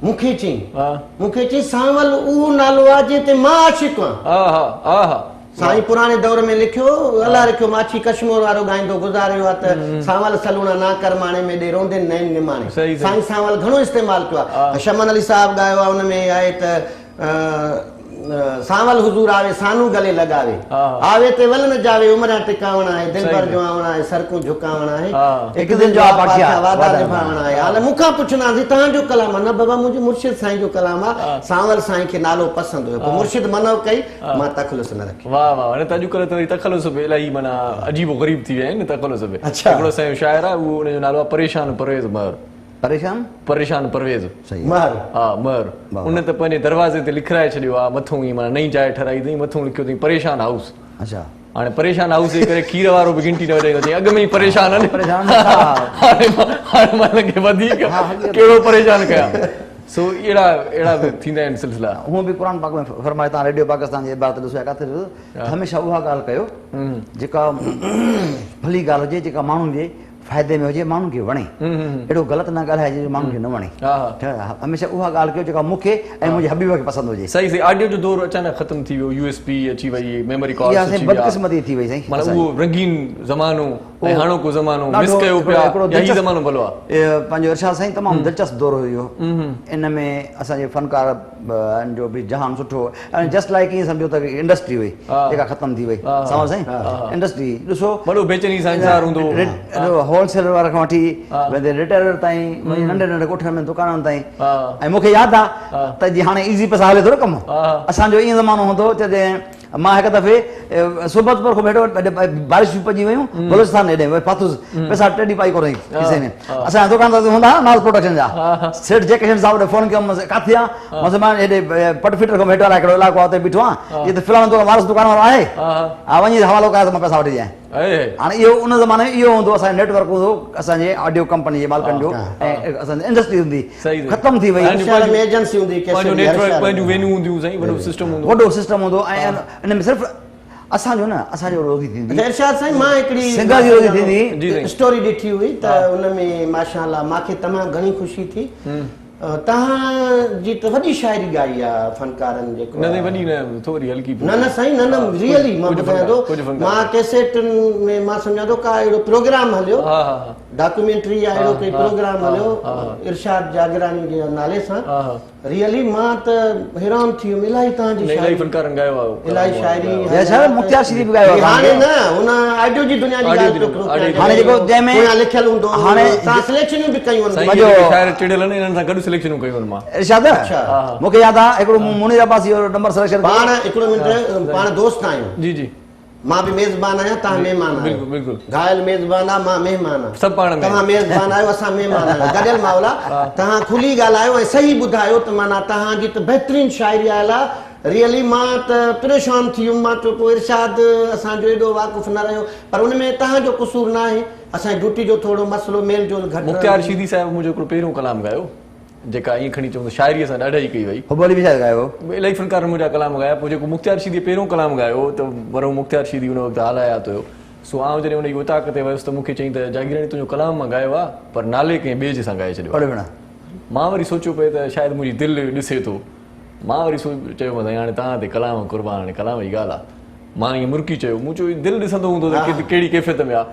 मूंखे चई सांवल उहो नालो आहे जंहिं ते मां आशिक़ आहियां साईं पुराणे दौर में लिखियो अलाह रखियो माछी कश्मीर वारो गाईंदो गुज़ारियो आहे त सांवल सलूणा ना करमाणे में ॾे रोंदे नैन निमाणे सही, सही। साईं सांवल घणो इस्तेमालु कयो आहे शमन अली साहब ॻायो आहे हुन में आहे त सांवल हुजूर आवे सानू गले लगावे आवे ते वल न जावे उमरा टिकावणा है दिल भर जवावणा है सरकू झुकावणा है एक दिन जो आप आखिया वादा निभावणा है हाल मुखा पुछना जी तां जो कलाम न बाबा मुझे मुर्शिद साईं जो कलाम आ सांवल साईं के नालो पसंद हो मुर्शिद मनो कई मां तखलुस न रखी वाह वाह हाणे तजुकल्ह त वरी तख़ल्लुस बि इलाही माना अजीबो ग़रीब थी विया आहिनि तख़ल्लुस बि अच्छा। हिकिड़ो असांजो शाइर आहे उहो हुनजो नालो आहे परेशान परवेज़ महर परेशान परवेज़ महर हा महर उन त पंहिंजे दरवाज़े ते लिखाए छॾियो आहे मथां ई माना नई जाइ ठहिराई अथई मथां लिखियो अथई परेशान हाउस अच्छा हाणे परेशान हाउस जे करे खीर वारो बि गिनती न वॼाईंदो चई अॻु में ई परेशान आहिनि हाणे मां हिनखे वधीक कहिड़ो परेशान कयां सो अहिड़ा बि थींदा आहिनि सिलसिला हूअं बि क़ुर पाक में फरमाए तव्हां रेडियो पाकिस्तान जी इबारत ॾिसो या किथे ॾिसो हमेशह उहा ॻाल्हि कयो जेका भली ॻाल्हि हुजे जेका माण्हुनि जे फ़ाइदे में हुजे माण्हुनि खे वणे अहिड़ो ग़लति न ॻाल्हाए जे माण्हुनि खे न वणे हमेशह उहा ॻाल्हि कयो जेका मूंखे ऐं मुंहिंजे हबीब खे पसंदि हुजे सही सही ऑडियो जो दौर अचानक ख़तम थी वियो यूएसबी अची वई मेमोरी कार्ड इहा साईं बदकिस्मती थी वई साईं माना उहो रंगीन ज़मानो ऐं हाणोको ज़मानो मिस कयो पिया यही ज़मानो भलो आहे पंहिंजो इरशाद साईं तमामु दिलचस्प दौर हुयो इन में असांजे फनकार जो बि जहान सुठो ऐं जस्ट लाइक ईअं सम्झो त इंडस्ट्री हुई जेका ख़तम थी वई समझ साईं इंडस्ट्री ॾिसो वॾो बेचैनी संसार हूंदो होलसेलर वारे खां वठी रिटेलर ताईं नंढे नंढे कोठनि में दुकाननि ताईं ऐं मूंखे यादि आहे त जीअं हाणे ईज़ी पैसा हले थो न कमु असांजो ईअं ज़मानो हूंदो जॾहिं मां हिकु दफ़े सुबतपुर खां वेठो बारिश पइजी वियूं बलूचिस्तान हेॾे फाथुस पैसा टेडी पाई कोन खीसे में असांजा दुकानदार हूंदा नाज़ प्रोडक्शन जा सेठ जेके साहब ॾे फोन कयो किथे आहे मां हेॾे पटफिटर खां वेठो आहे हिकिड़ो इलाइक़ो आहे हुते बीठो आहे इहो त फिलहाल वारस दुकान वारो आहे हा वञी हवालो कयां त मां पैसा वठी ॾियां हाणे इहो उन ज़माने में इहो हूंदो असांजो नेटवर्क हूंदो असांजे ऑडियो कंपनी जे मालिकनि जो ऐं असांजी इंडस्ट्री हूंदी ख़तम थी वई एजेंसी हूंदी वॾो सिस्टम हूंदो ऐं इन में सिर्फ़ु असांजो न असांजो रोज़ी थींदी इरशाद साईं मां हिकिड़ी सिंगा जी रोज़ी थींदी स्टोरी ॾिठी हुई त उन में माशाअल्लाह मूंखे तमामु घणी ख़ुशी थी तव्हांजी त वॾी शाइरी ॻाई आहे फनकारनि जेको न साईं न रियली मां ॿुधायां थो मां कैसेटनि में मां सम्झां थो का अहिड़ो प्रोग्राम हलियो डॉक्यूमेंट्री या अहिड़ो कोई प्रोग्राम हलियो इरशाद जागरानी जे नाले सां रियली मां त हैरान थी वियुमि इलाही तव्हांजी इलाही शाइरी मुख्तियार शरीफ ॻायो हाणे न हुन ऑडियो जी दुनिया जी ॻाल्हि हाणे जेको जंहिंमें लिखियल हूंदो हाणे तव्हां सिलेक्शनूं बि कयूं इरशाद मूंखे यादि आहे हिकिड़ो मुनीर अब्बासी जो नंबर सिलेक्शन पाण हिकिड़ो मिंट पाण दोस्त आहियूं जी जी मां भी मेज़बान आहियां, तव्हां महिमान आहियो। बिल्कुलु बिल्कुलु घायल मेज़बान आहे, मां महिमान आहियां। सभु पाण में तव्हां मेज़बान आहियो, असां महिमान आहियूं। गॾियल मावला तव्हां खुली ॻाल्हायो ऐं सही ॿुधायो त माना तव्हांजी त बहितरीनु शाइरी आयल आहे। रियली मां त परेशान थी वियुमि। मां चयो पोइ इरशाद असांजो एॾो वाक़ुफ़ु न रहियो, पर उन में तव्हांजो क़सूरु न आहे। असांजी ड्यूटी जो थोरो मसइलो मेल जोल घटि। मुख़्तियार शीदी साहिब मुंहिंजो हिकिड़ो पहिरियों कलाम ॻायो, जेका ईअं खणी चऊं त शाइरीअ सां ॾाढा ई कई वई। हुबली बि शायदि ॻायो इलाही फनकारनि मुंहिंजा कलाम ॻाया। पोइ जेको मुख़्तियार शीदी पहिरियों कलाम ॻायो त वरो मुख़्तियार शीदी उन वक़्तु हलायात हुयो। सो आउं जॾहिं उनजी उताक ते वियुसि त मूंखे चईं त जागीराणी तुंहिंजो कलाम मां ॻायो आहे, पर नाले कंहिं ॿिए जे सां ॻाए छॾियो। मां वरी सोचियो पिए त शायदि मुंहिंजी दिलि ॾिसे थो। मां वरी चयोमांसि हाणे तव्हां ते कलाम कुर्बान, हाणे कलाम जी ॻाल्हि आहे। मां ईअं मुर्की चयो, मूं चयो दिलि ॾिसंदो हूंदो त कहिड़ी कैफ़ियत में आहे।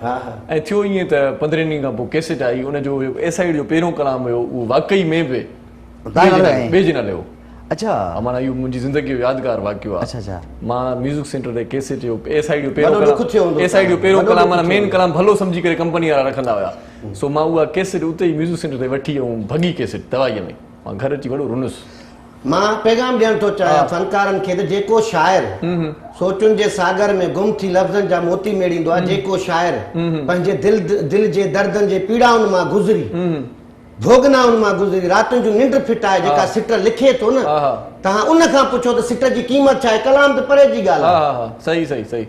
ऐं थियो ईअं त 15 ॾींहं खां पोइ कैसेट आई, उनजो एसाइड जो पहिरियों कलाम हुयो, उहो वाक़ई में बि ॿिए जे नाले हो। अच्छा माना इहो मुंहिंजी ज़िंदगी जो यादगार वाक़ियो आहे। अच्छा मां म्यूज़िक सेंटर ते कैसेट जो एसाइड जो पहिरियों कलाम माना मेन कलाम भलो सम्झी करे कंपनी वारा रखंदा हुया। सो मां उहा कैसेट उते ई म्यूज़िक सेंटर ते वठी ऐं भॻी कैसेट दवाईअ में मां घर अची वॾो रुनुसि। मां पैगाम ॾियणु थो चाहियां फनकारनि खे त जेको शाइर सोचुनि जे सागर में गुम थी लफ़्ज़नि जा मोती मेड़ींदो आहे, जेको शाइर पंहिंजे दिलि जे दर्दनि जे पीड़ाउनि मां गुज़री, भोगनाउनि मां गुज़री, रातियुनि जूं निंड फिटाए जेका सिट लिखे थो न, तव्हां उन खां पुछो त सिट जी क़ीमत छा आहे। कलाम त परे जी ॻाल्हि आहे। सही सही सही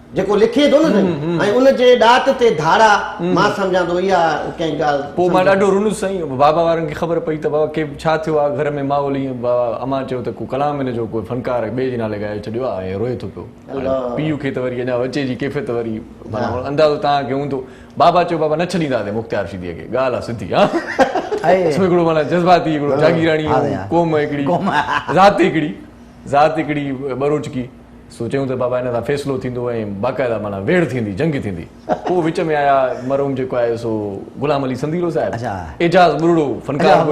जेको लिखे थो न ऐं उन जे ॾात ते धाड़ा, मां सम्झां थो इहा कंहिं ॻाल्हि। पोइ मां ॾाढो रुनुसि साईं। बाबा वारनि खे ख़बर पई त बाबा के छा थियो आहे घर में माहौल ईअं। बाबा अमां चयो त को कलाम हिन जो कोई फनकार ॿिए जे नाले ॻाए छॾियो आहे ऐं रोए थो पियो। पीउ खे त वरी अञा बचे जी कैफ़ियत वरी माना अंदाज़ो तव्हांखे हूंदो। बाबा चयो बाबा न छॾींदासीं मुख़्तियार शीदीअ खे, ॻाल्हि आहे सिधी। हा हिकिड़ो माना जज़्बाती, हिकिड़ो जागीराणी, क़ौम हिकिड़ी, ज़ात हिकिड़ी बरोचकी। सो चयूं त बाबा हिन सां फ़ैसिलो थींदो ऐं बाक़ाइदा माना वेड़ थींदी, जंग थींदी। पोइ विच में आया मरहूम जेको आहे सो गुलाम अली संदीलो साहिब, एजाज़ बुरड़ो फनकार,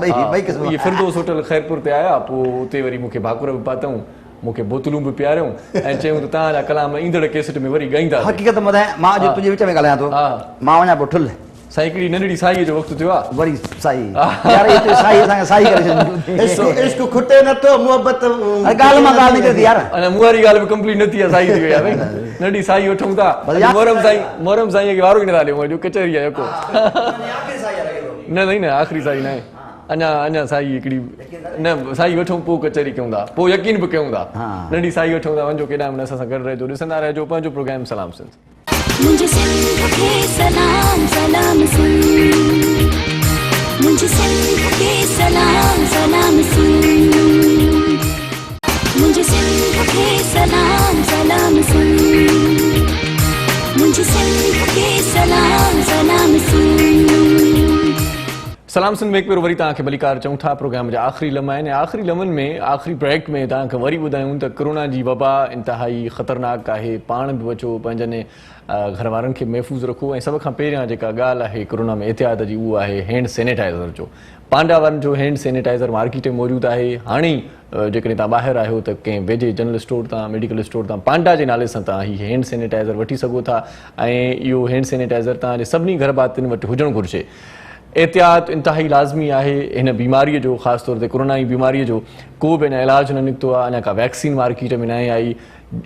इहे फिरदौस होटल ख़ैरपुर ते आया। पोइ उते वरी मूंखे भाकुर बि पातऊं, मूंखे बोतलूं बि पियारियूं ऐं चयूं त तव्हांजा कलाम ईंदड़ कैसेट में वरी ॻाईंदा। हक़ीक़त ॿुधायां, मां अॼु तुंहिंजे विच में ॻाल्हायां थो, मां वञा पोइ ठुल साईं। हिकिड़ी नंढड़ी साईअ जो वक़्तु थियो आहे। वरी साई यार हिते साई असांखे साई करे छॾियो। इश्क खुटे नथो, मोहबत ॻाल्हि मां ॻाल्हि निकिरंदी यार। अञा मूं वारी ॻाल्हि बि कंप्लीट न थी आहे, साई थी वई आहे। नंढी साई वठूं था, मोहरम साईं खे वारो ई नथा ॾियूं, कचहरी आहे जेको। न आख़िरी साई न आहे, अञा साई हिकिड़ी न साई वठूं पोइ कचहरी कयूं था, पोइ यकीन बि कयूं था। नंढी साई वठूं था, वञो केॾांहुं न असां सां गॾु रहिजो, ॾिसंदा रहिजो पंहिंजो प्रोग्राम सलाम सिंध। मुझे सिंध के सलाम सलाम सिंध, मुझे सिंध के सलाम सलाम सिंध, मुझे सिंध के सलाम सलाम सिंध, मुझे सिंध के सलाम सलाम सिंध। सलाम सिंध में हिकु भेरो वरी तव्हांखे भलीकार चऊं था। प्रोग्राम जा आख़िरी लम्हा आहिनि। आख़िरी लम्हनि में आख़िरी ब्रेक में तव्हांखे वरी ॿुधायूं त कोरोना जी वबा इंतिहाई ख़तरनाक आहे। पाण बि बचो, पंहिंजनि घर वारनि खे महफ़ूज़ रखो ऐं सभ खां पहिरियां जेका ॻाल्हि आहे कोरोना में एहतियात जी, उहा आहे हैंड सैनिटाइज़र जो। पांडा वारनि जो हैंड सैनिटाइज़र मार्केट में मौजूदु आहे। हाणे जेकॾहिं तव्हां ॿाहिरि आहियो त कंहिं वेझे जनरल स्टोर तां, मेडिकल स्टोर तां पांडा जे नाले सां तव्हां हीउ हैंड सैनिटाइज़र वठी सघो था ऐं इहो हैंड सैनिटाइज़र तव्हांजे सभिनी घर भातियुनि वटि हुजणु घुरिजे। एहतियात इंतिहाई लाज़मी आहे हिन बीमारीअ जो, ख़ासि तौर ते कोरोना जी बीमारीअ जो। को बि अञा इलाजु न निकितो आहे, अञा का वैक्सीन मार्केट में न आई।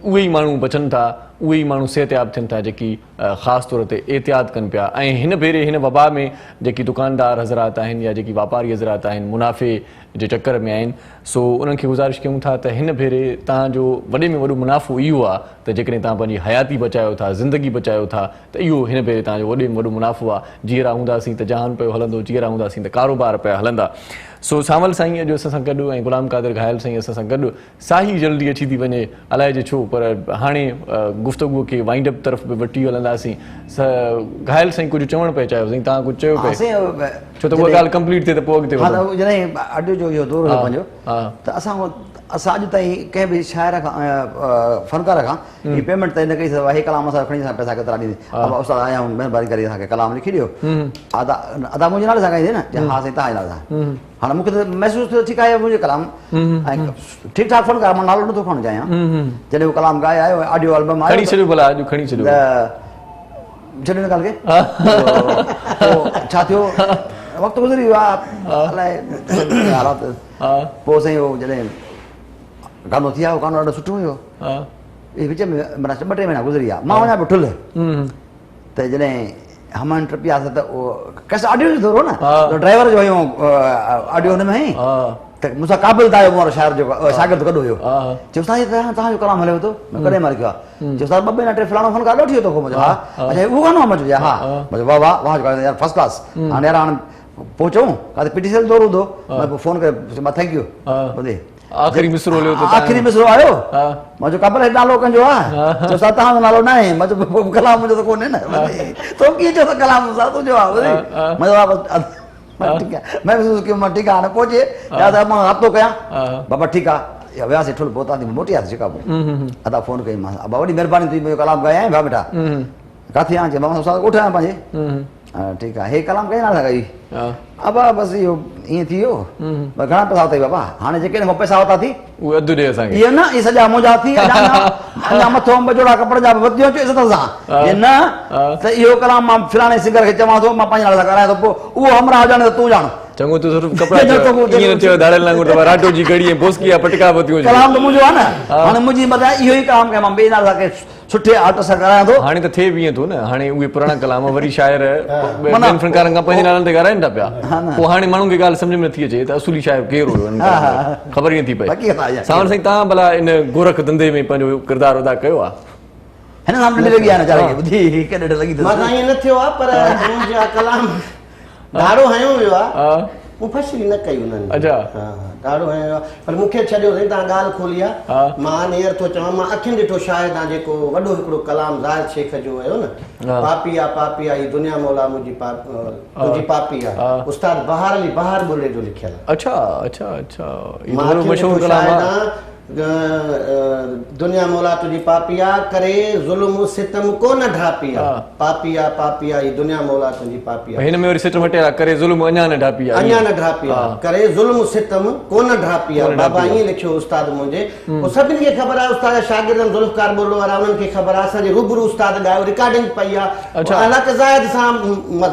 उहे ई माण्हू बचनि था, उहे ई माण्हू सिहतयाब थियनि था जेकी ख़ासि तौर ते एहतियात कनि पिया। ऐं हिन भेरे हिन वबा में जेकी दुकानदार हज़रात आहिनि या जेकी वापारी हज़रात आहिनि मुनाफ़े जे चकर में आहिनि, सो उन्हनि खे गुज़ारिश कयूं था त हिन भेरे तव्हांजो वॾे में वॾो मुनाफ़ो इहो आहे त जेकॾहिं तव्हां पंहिंजी हयाती बचायो था, ज़िंदगी बचायो था, त इहो हिन भेरे तव्हांजो वॾे में वॾो मुनाफ़ो आहे। जीअरा हूंदासीं त जहान पियो हलंदो, जीअरा हूंदासीं त कारोबार पिया हलंदा। सो सावल साईं अॼु असां सां गॾु ऐं गुलाम कादिर घायल साईं असां सां गॾु। साही जल्दी अची थी वञे, अलाए जे छो, पर हाणे गुफ़्तगूअ खे वाइंड अप तरफ़ बि वठी हलंदासीं। घायल साईं कुझु चवणु पिया चाहियो साईं, तव्हां कुझु चयो पिया छो त उहा ॻाल्हि कंप्लीट थिए त पोइ अॻिते जॾहिं अॼु जो इहो दौरु हुयो पंहिंजो, त असां अॼु ताईं कंहिं बि शाइर खां फ़नकार खां हीअ पेमेंट त न कई सघो आहे। कलाम असां खणी असां पैसा केतिरा ॾींदे, उस्ताद आया आहियूं, महिरबानी करे असांखे कलाम लिखी ॾियो। अदा मुंहिंजे नाले सां ॻाईंदे न, हा साईं तव्हांजे नाले सां। हाणे मूंखे त महसूसु थियो ठीकु आहे मुंहिंजो कलाम ऐं ठीकु ठाक फ़नकार, मां नालो नथो खणणु चाहियां। जॾहिं उहो कलाम ॻाए आयो, ऑडियो एल्बम आयो, छॾियो भला अॼु खणी छॾियो, छॾियो न ॻाल्हि खे। छा थियो, वक़्तु गुज़री वियो आहे, अलाए हालात। पोइ साईं उहो जॾहिं गानो थी आयो, गानो ॾाढो सुठो हुयो। विच में माना 2-3 महीना गुज़री विया मां वञा पियो ठुल त जॾहिं हमान ट्रिप वियासीं त उहो कैसे ऑडियो जो थोरो न त ड्राइवर जो हुयो ऑडियो हुन में त मूंसां क़ाबिल त आयो वारो शाइर जो शागिर्द गॾु हुयो चयो साईं तव्हांजो कलाम हलेव थो कॾहिं मां लिखियो आहे चयो साईं 2 महीना 3 फलाणो फ़ोन ॾाढो थी वियो अथव हा अच्छा उहो गानो आहे मुंहिंजो हा वाह वाह वाह यार फर्स्ट क्लास हाणे यार हाणे पहुचूं काथे पीटीसीएल दौर हूंदो मां फ़ोन करे मां थैंक यू ॿुधे आख़िरी मिसरो लियो त आख़िरी मिसरो आयो मुंहिंजो क़बर नालो कंहिंजो आहे चयो साईं तव्हांजो नालो न आहे मां चयो कलाम मुंहिंजो त कोन्हे न तो कीअं चयो त कलाम सां तुंहिंजो आहे ठीकु आहे मैं महसूस कयो मां ठीकु आहे हाणे पहुचे या त मां हफ़्तो कयां बाबा ठीकु आहे वियासीं ठुल पहुतासीं मोटी आयासीं शिकागो अदा फ़ोन कई मां अबा वॾी महिरबानी तुंहिंजी मुंहिंजो कलाम ॻाया भाउ बेटा किथे आहियां चई मां ॻोठ आहियां पंहिंजे ठीकु आहे हे कलाम कई नाला कई अबा बसि इहो ईअं थी वियो घणा पैसा वरितई बाबा हाणे जेके हिन खां पैसा वरिता थी उहे अधु ॾे असांखे इहे न इहे सॼा मुंहिंजा थी अञा मथो 2 जोड़ा कपिड़े जा बि वधी अचो इज़त सां इहे न त इहो कलाम मां फिलाणे सिंगर खे चवां थो मां पंहिंजे नाले सां करायां थो पोइ उहो हमरा ॼाणे त तूं ॼाण चङो तू सिर्फ कपड़ा ईअं न थियो दाड़ेल वांगुरु त राटो जी घड़ी ऐं बोस्की जा पटका बि थियूं कलाम त मुंहिंजो आहे न हाणे मुंहिंजी मतिलबु इहो ई कलाम कयां मां ॿिए नाले सां के सुठे आर्टिस्ट सां करायां थो हाणे त थिए बि ईअं थो न हाणे उहे पुराणा कलाम वरी शाइर ॿियनि फनकारनि खां पंहिंजे नालनि ते ॻाल्हाइनि था पिया पोइ हाणे माण्हुनि खे ॻाल्हि सम्झ में नथी अचे त असुली शाइर केरु हुयो ख़बर ई नथी पए सावण साईं तव्हां भला इन गोरख धंधे में पंहिंजो किरदारु अदा कयो आहे हिन सां ॾेढ लॻी आहे न ॿुधी केॾे लॻी मां ईअं न थियो आहे पर मुंहिंजा कलाम ॾाढो हयो वियो आहे मुफ़सिरी न कई उन्हनि अच्छा ॾाढो हयो वियो आहे पर मूंखे छॾियो अथई तव्हां ॻाल्हि खोली आहे मां नेर थो चवां मां अखियुनि ॾिठो शायदि आहे जेको वॾो हिकिड़ो कलाम ज़ाहिर शेख जो हुयो न पापी आहे दुनिया मौला मुंहिंजी पापी आहे उस्ताद बहार अली बहार ॿोले जो लिखियल अच्छा अच्छा अच्छा इहो मशहूर कलाम आहे दुनिया मौला तुझी पापिया करे ज़ुल्म सितम कोन ढापिया पापिया ई दुनिया मौला तुझी पापिया हिन में वरी सितम हटिया करे ज़ुल्म अञा न ढापिया करे ज़ुल्म सितम कोन ढापिया बाबा ईअं लिखियो उस्ताद मुंहिंजे पोइ सभिनी खे ख़बर आहे उस्ताद शागिर्दनि ज़ुल्फ़कार ॿोलो वारा उन्हनि खे ख़बर आहे असांजे रूबरू उस्ताद ॻायो रिकॉर्डिंग पई आहे हालांकि ज़ाहिर सां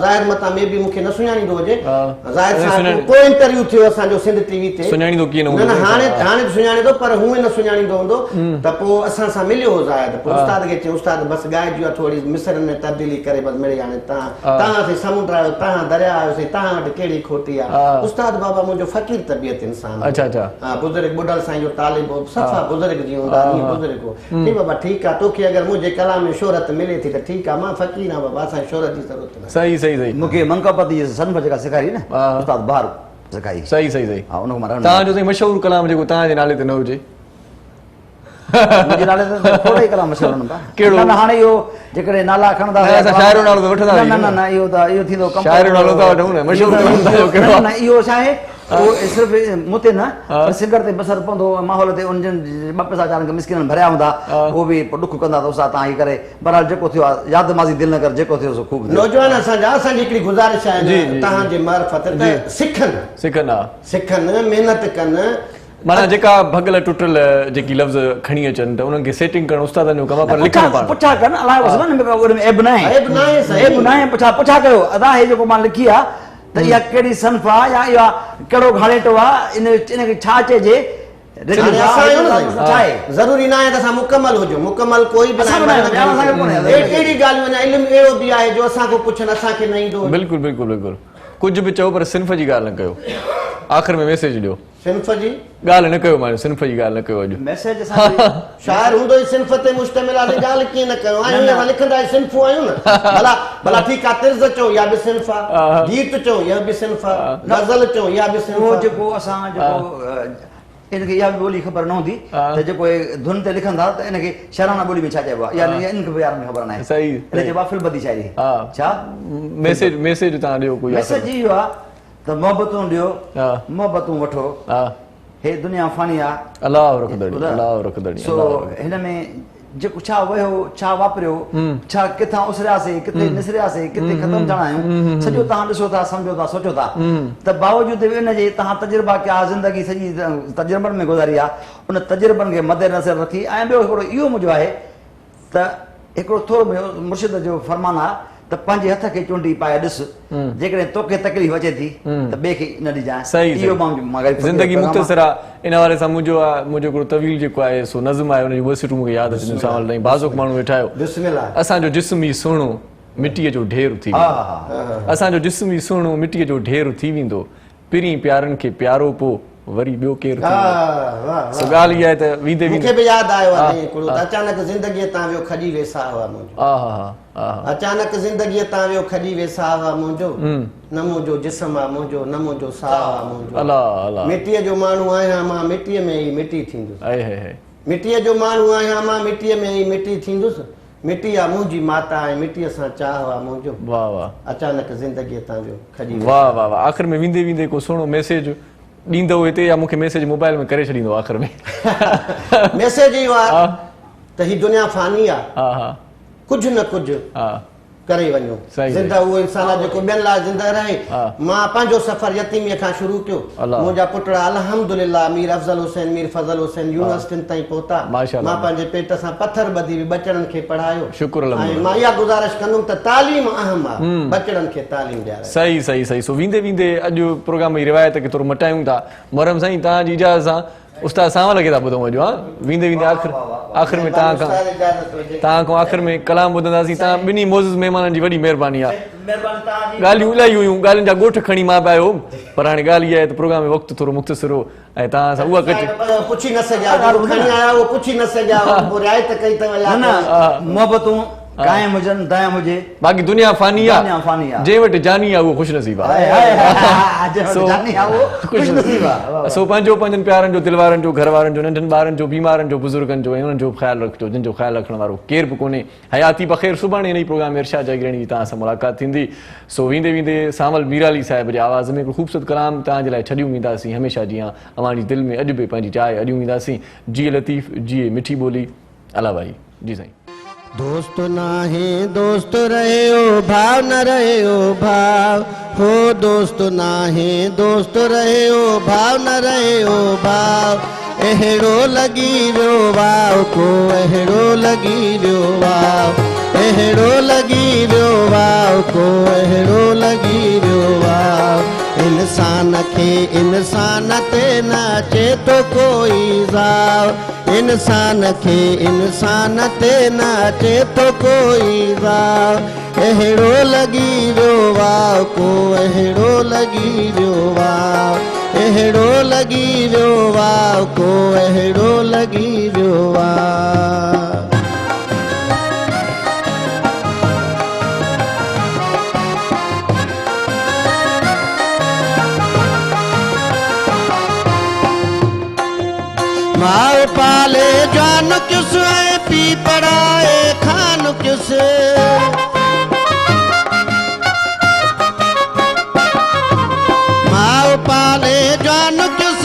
ज़ाहिर मतां में बि मूंखे न सुञाणींदो हुजे ज़ाहिर सां को इंटरव्यू थियो असांजो सिंध टीवी ते सुञाणींदो कीअं न हाणे सुञाणे थो पर हूअं न सुञाणींदो हूंदो त पोइ असां सां मिलियो हो ज़ाहिर पोइ उस्ताद खे चयो उस्ताद बसि ॻाइजी आहे थोरी मिसरनि में तब्दीली करे बसि मिड़े हाणे तव्हां समुंड आहियो तव्हां दरिया आहियोसीं तव्हां वटि कहिड़ी खोटी आहे उस्ताद बाबा मुंहिंजो फ़क़ीर तबियत इंसान हा बुज़ुर्ग बुढल साईं जो तालिब हो सफ़ा बुज़ुर्ग जीअं हूंदा बुज़ुर्ग हो ठीक बाबा ठीकु आहे तोखे अगरि मुंहिंजे कलाम में शोहरत मिले थी त ठीकु आहे मां फ़क़ीर आहियां बाबा असांखे शोहरत जी ज़रूरत न सही सही सही मूंखे मनक़बत जी सनफ़ जेका सेखारी न उस्ताद बहार सेखारी सही सही सही हा उन खां तव्हांजो साईं मशहूरु कलाम जेको तव्हांजे नाले ते न हुजे मुंहिंजे नाले ते थोरा ई कलाम मशहूरु हूंदा कहिड़ो न हाणे इहो जेकॾहिं नाला खणंदा शाइरो नालो त वठंदा न इहो थींदो शाइरो नालो था वठूं न मशहूरु न इहो छा आहे उहो सिर्फ़ु मूं ते न सिंगर ते बसर पवंदो माहौल ते उनजनि 2 पैसा वीचारनि खे मिसकिननि भरिया हूंदा उहो बि ॾुख कंदा त उस्ताद तव्हां हीअ करे बहरहाल जेको थियो आहे यादि माज़ी दिलि न कर जेको थियो सो ख़ूब नौजवान असांजी हिकिड़ी गुज़ारिश आहे तव्हांजे मार्फत त सिखनि महिनत कनि माना जेका भगल टुटल जेकी लफ़्ज़ खणी अचनि त उन्हनि खे सेटिंग करणु उस्तादनि जो कमु आहे पर लिखणु पाण पुछा कनि अलाए एब न आहे पुछा कयो अदा हे जेको मां लिखी आहे त इहा कहिड़ी सनफ़ आहे या इहा कहिड़ो घाड़ेटो आहे इनखे छा चइजे ज़रूरी न आहे त असां मुकमल हुजूं मुकमल कोई बि अहिड़ी ॻाल्हियूं इल्मु अहिड़ो बि आहे जो असां को पुछनि असांखे न ईंदो बिल्कुलु बिल्कुलु बिल्कुलु कुझु बि चओ पर सिन्फ़ जी ॻाल्हि न कयो आख़िर में मैसेज ॾियो सिन्फ़ जी ॻाल्हि न कयो मां सिन्फ़ जी ॻाल्हि न कयो अॼु मैसेज शाइर हूंदो ई सिन्फ़ ते मुश्तमिल आहे ॻाल्हि कीअं न कयो आहियूं लिखंदा सिन्फ़ूं आहियूं न भला ठीकु आहे तिर्ज़ चओ या बि सिन्फ़ आहे गीत चओ या बि सिन्फ़ आहे गज़ल चओ या बि सिन्फ़ जेको असां जेको इनखे इहा बि ॿोली ख़बर न हूंदी त जेको धुन ते लिखंदा त इनखे शराना ॿोली में छा चइबो आहे या इनखे बि यार ख़बर न आहे सही इन चइबो आहे फिलबदी शाइरी छा मैसेज तव्हां ॾियो कोई मैसेज इहो आहे त मोहबतूं ॾियो मोहबतूं वठो हे दुनिया फानी आहे अलाह रखदड़ी सो हिन में जेको छा वयो छा वापरियो छा किथां उसरियासीं किथे निसरियासीं किथे ख़तमु थियणा आहियूं सॼो तव्हां ॾिसो था सम्झो था सोचो था त बावजूद इनजे तव्हां तजुर्बा कया ज़िंदगी सॼी तजुर्बनि में गुज़ारी आहे उन तजुर्बनि खे मद्देनज़र रखी ऐं ॿियो हिकिड़ो इहो मुंहिंजो आहे त हिकिड़ो थोरो मुर्शिद जो फरमान आहे त पंहिंजे हथ खे चुंडी पाए ॾिस जेकॾहिं तोखे तकलीफ़ अचे थी त ॿिए खे न ॾिजांइ सही इहो मां ज़िंदगी मुख़्तसर आहे इन वारे सां मुंहिंजो हिकिड़ो तवील जेको आहे सो नज़्म आहे उनजी वसिटूं मूंखे यादि अचनि सावल ताईं बाज़ुक माण्हू वेठा आहियो बिस्मिल्लाह असांजो जिस्म ई सुहिणो मिटीअ जो ढेर थी वेंदो असांजो जिस्म ई सुहिणो मिटीअ जो ढेर थी वेंदो पिरीं प्यारनि खे प्यारो पोइ वरी ॿियो केरु सो ॻाल्हि इहा आहे त वींदे मूंखे बि यादि आयो आहे हिकिड़ो अचानक ज़िंदगीअ तां वियो खॼी वेसा हुआ मुंहिंजो अचानक ज़िंदगीअ तां वियो खॼी वेसा हुआ मुंहिंजो न मुंहिंजो जिस्म आहे मुंहिंजो न मुंहिंजो साह आहे मुंहिंजो अलाह अलाह मिटीअ जो माण्हू आहियां मां मिटीअ में ई मिटी थींदुसि आहे है मिटीअ जो माण्हू आहियां मां मिटीअ में ई मिटी थींदुसि मिटी आहे मुंहिंजी माता ऐं मिटीअ सां चाह आहे मुंहिंजो वाह वाह अचानक ज़िंदगीअ तां वियो खॼी वाह वाह वाह आख़िर में वेंदे वेंदे को सुहिणो मैसेज ॾींदो हिते या मूंखे मैसेज मोबाइल में करे छॾींदो आख़िर में मैसेज इहो आहे त ही दुनिया फानी आहे हा हा कुझु न कुझु करे वञो ज़िंदा उहो इंसान जेको ॿियनि लाइ ज़िंदा रहे मां पंहिंजो सफ़र यतीमीअ खां शुरू कयो मुंहिंजा पुटड़ा अल्हम्दुलिल्लाह मीर अफ़ज़ल हुसैन मीर फज़ल हुसैन यूनिवर्सिटियुनि ताईं पहुता मां पंहिंजे पेट सां पथर ॿधी बचड़नि खे पढ़ायो शुक्र ऐं मां इहा गुज़ारिश कंदुमि त तालीम अहम आहे बचड़नि खे तालीम ॾियारे सही सही सही सो वेंदे वेंदे अॼु प्रोग्राम जी रिवायत खे थोरो मटायूं था मुहर्रम साईं तव्हांजी इजाज़त सां उस्ताद सावल खे था ॿुधूं अॼु हा वेंदे वेंदे आख़िर में तव्हां खां आख़िर में कलाम ॿुधंदासीं तव्हां ॿिन्ही मोज़िज़ महिमाननि जी वॾी महिरबानी आहे ॻाल्हियूं इलाही हुयूं ॻाल्हियुनि जा ॻोठ खणी मां पिया आयो पर हाणे ॻाल्हि इहा आहे त प्रोग्राम में वक़्तु थोरो मुख़्तसिर हो ऐं तव्हां सां उहा कचे पुछी न सघिया खणी आया उहो पुछी न सघिया रिआयत कई अथव मोहबतूं कायम हुजनि दायम हुजे बाक़ी दुनिया फानी आहे जंहिं वटि जानी आहे उहो ख़ुशनसीब आहे सो पंहिंजो पंहिंजनि प्यारनि जो दिलवारनि जो घर वारनि जो नंढनि ॿारनि जो बीमारनि जो बुज़ुर्गनि जो ऐं उन्हनि जो ख़्यालु रखिजो जिन जो ख़्यालु रखण वारो केर बि कोन्हे हयाती बख़ैर सुभाणे इन प्रोग्राम में इरशाद जागीरानी जी तव्हां सां मुलाक़ात थींदी सो वेंदे वेंदे सावल मीराली साहिब जे आवाज़ में हिकिड़ो ख़ूबसूरत कलाम तव्हांजे लाइ छॾियूं वेंदासीं हमेशह जीअं अवांजी दिलि में अॼु बि पंहिंजी जाइ अॾियूं वेंदासीं जिए लतीफ़ जिए मिठी ॿोली अला भाई जी साईं दोस्त नाहे दोस्त रहे ओ भाव न रहे ओ भाव हो दोस्त नाहे दोस्त रहे ओ भाव न रहे ओ भाव अहिड़ो लॻी वियो वाव को अहिड़ो लॻी वियो वाव अहिड़ो लॻी वियो वाव को अहिड़ो लॻी वियो वाव इंसान खे इंसान ते न अचे थो कोई ज़ाव इंसान खे इंसान ते न अचे थो कोई ज़ाव अहिड़ो लॻी वियो वाव को अहिड़ो लॻी वियो वाव अहिड़ो लॻी वियो वाव को अहिड़ो लॻी वियो वाव माँ पाले जान किस पी पढ़ाए खान किस माँ पाले जान किस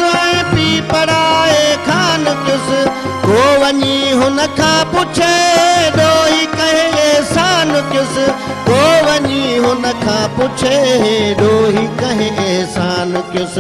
पी पढ़ाए खान किस को वनी हुन खां पुछे ॾोही कहे एहसान किस को वनी हुन खां पुछे ॾोही कहे एहसान किस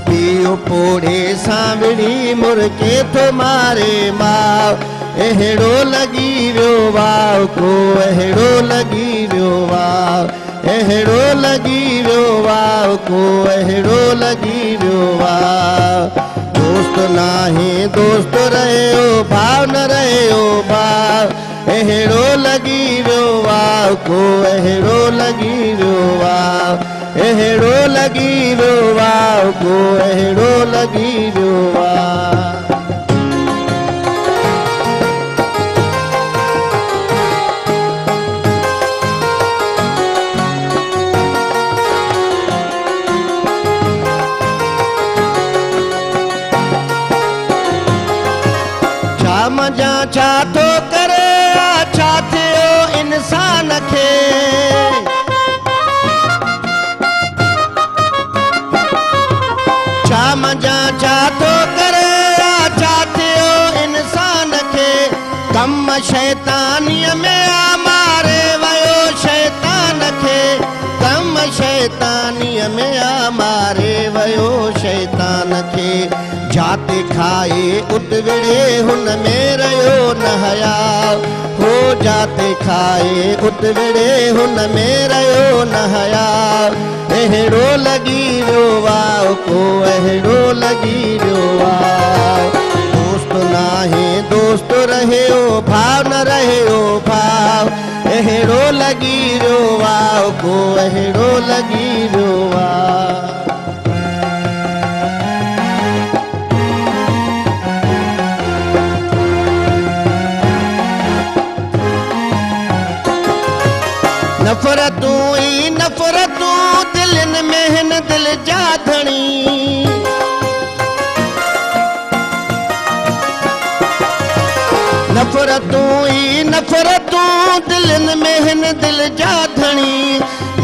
पीउ पोड़े सांवड़ी मुर्के थो मारे माव अहिड़ो लॻी वियो वाव को अहिड़ो लॻी वियो वाव अहिड़ो लॻी वियो वाव को अहिड़ो लॻी वियो वाव दोस्त नाहे दोस्त रहे ओ भाव न रहे ओ भाव अहिड़ो लॻी वियो वाव को अहिड़ो लॻी वियो वाव अहिड़ो लॻी वियो वाव को अहिड़ो लॻी वियो वाव मजा छा थो करे छा थियो इंसान खे छा मजा छा थो करे छा थियो इंसान खे कम शैतानीअ में आ मारे वियो शैतान खे कम शैतानीअ में आ मारे वियो शैतान खे जाते खाए उत विड़े हुन में रहियो न हया हो जाते खाए उत विड़े हुन में रहियो न हया अहिड़ो लॻी वियो वाओ को अहिड़ो लॻी वियो वाओ दोस्त नाहे दोस्त रहियो भाव न रहियो भाव अहिड़ो लॻी वियो वाओ को अहिड़ो लॻी वियो वाओ नफ़रतूं ई नफ़रतूं दिलनि में हिन दिल जा धणी नफ़रतूं ई नफ़रतूं दिलनि में हिन दिल जा धणी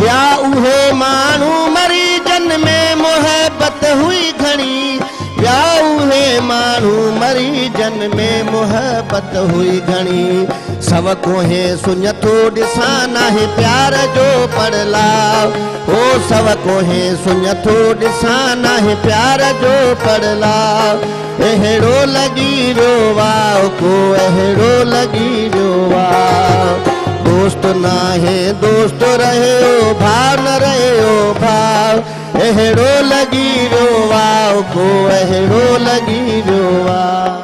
या उहे माण्हू मरीजनि में मुहबत हुई घणी या उहे माण्हू मरीजनि में मुहबत हुई घणी सव कोहे सुञथो ॾिसां नाहे प्यार जो पड़लाव ओ सव कोहे सुञथो ॾिसां नाहे प्यार जो पड़लाव अहिड़ो लॻी वियो वाओ को अहिड़ो लॻी वियो वाओ दोस्त नाहे दोस्त रहियो भाव न रहियो भाव अहिड़ो लॻी वियो वाओ को अहिड़ो लॻी वियो वाओ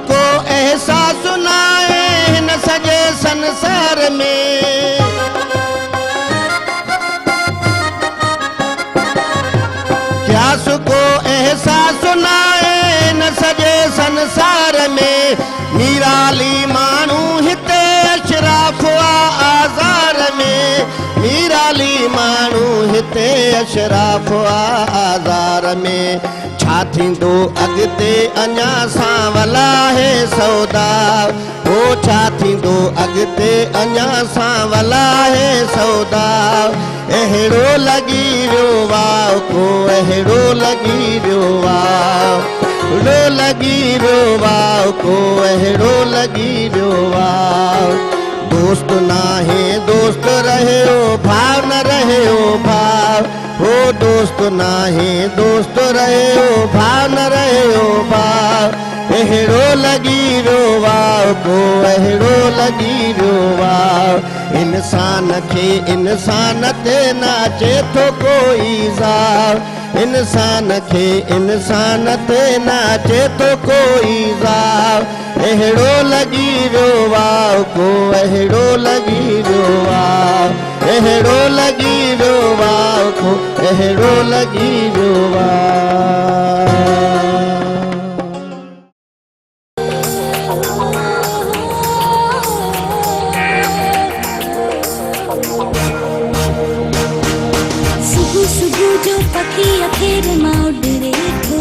को एहसास नाहे हिन सॼे संसार में क्यास को एहसास नाहे हिन सॼे संसार में मीराली माण्हू हिते अशराफ आज़ार में मीराली माण्हू हिते अशराफ आज़ार में छा थींदो अॻिते अञा सां वला है सौदा ओ छा थींदो अॻिते अञा सां वला है सौदा अहिड़ो लॻी वियो वाओ को अहिड़ो लॻी वियो वाओ अहिड़ो लॻी वियो वाओ को अहिड़ो लॻी वियो वाओ दोस्त नाहे दोस्त रहियो भाव न रहियो भाव हो दोस्त नाहे दोस्त रहियो भाव न रहियो भाव अहिड़ो लॻी वियो वाओ को अहिड़ो लॻी वियो वाओ इंसान खे इंसान ते न अचे थो कोई ज़ाव इंसान खे इंसान ते न अचे थो कोई ज़ाव अहिड़ो लॻी वियो वाओ को अहिड़ो लॻी वियो वाओ अहिड़ो लॻी वियो वाओ को अहिड़ो लॻी वियो वाओ अखेर मां उॾरे थो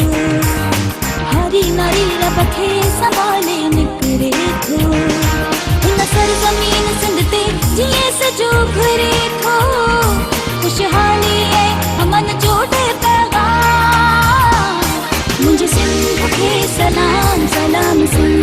हरी नारी रब खे संभाले निकिरे थो हिन सरज़मीन सिंध ते जीअं सजो घुरे थो खुशहाली ऐं अमन जो पैगाम मुंहिंजे सिंध खे सलाम सलाम सिंध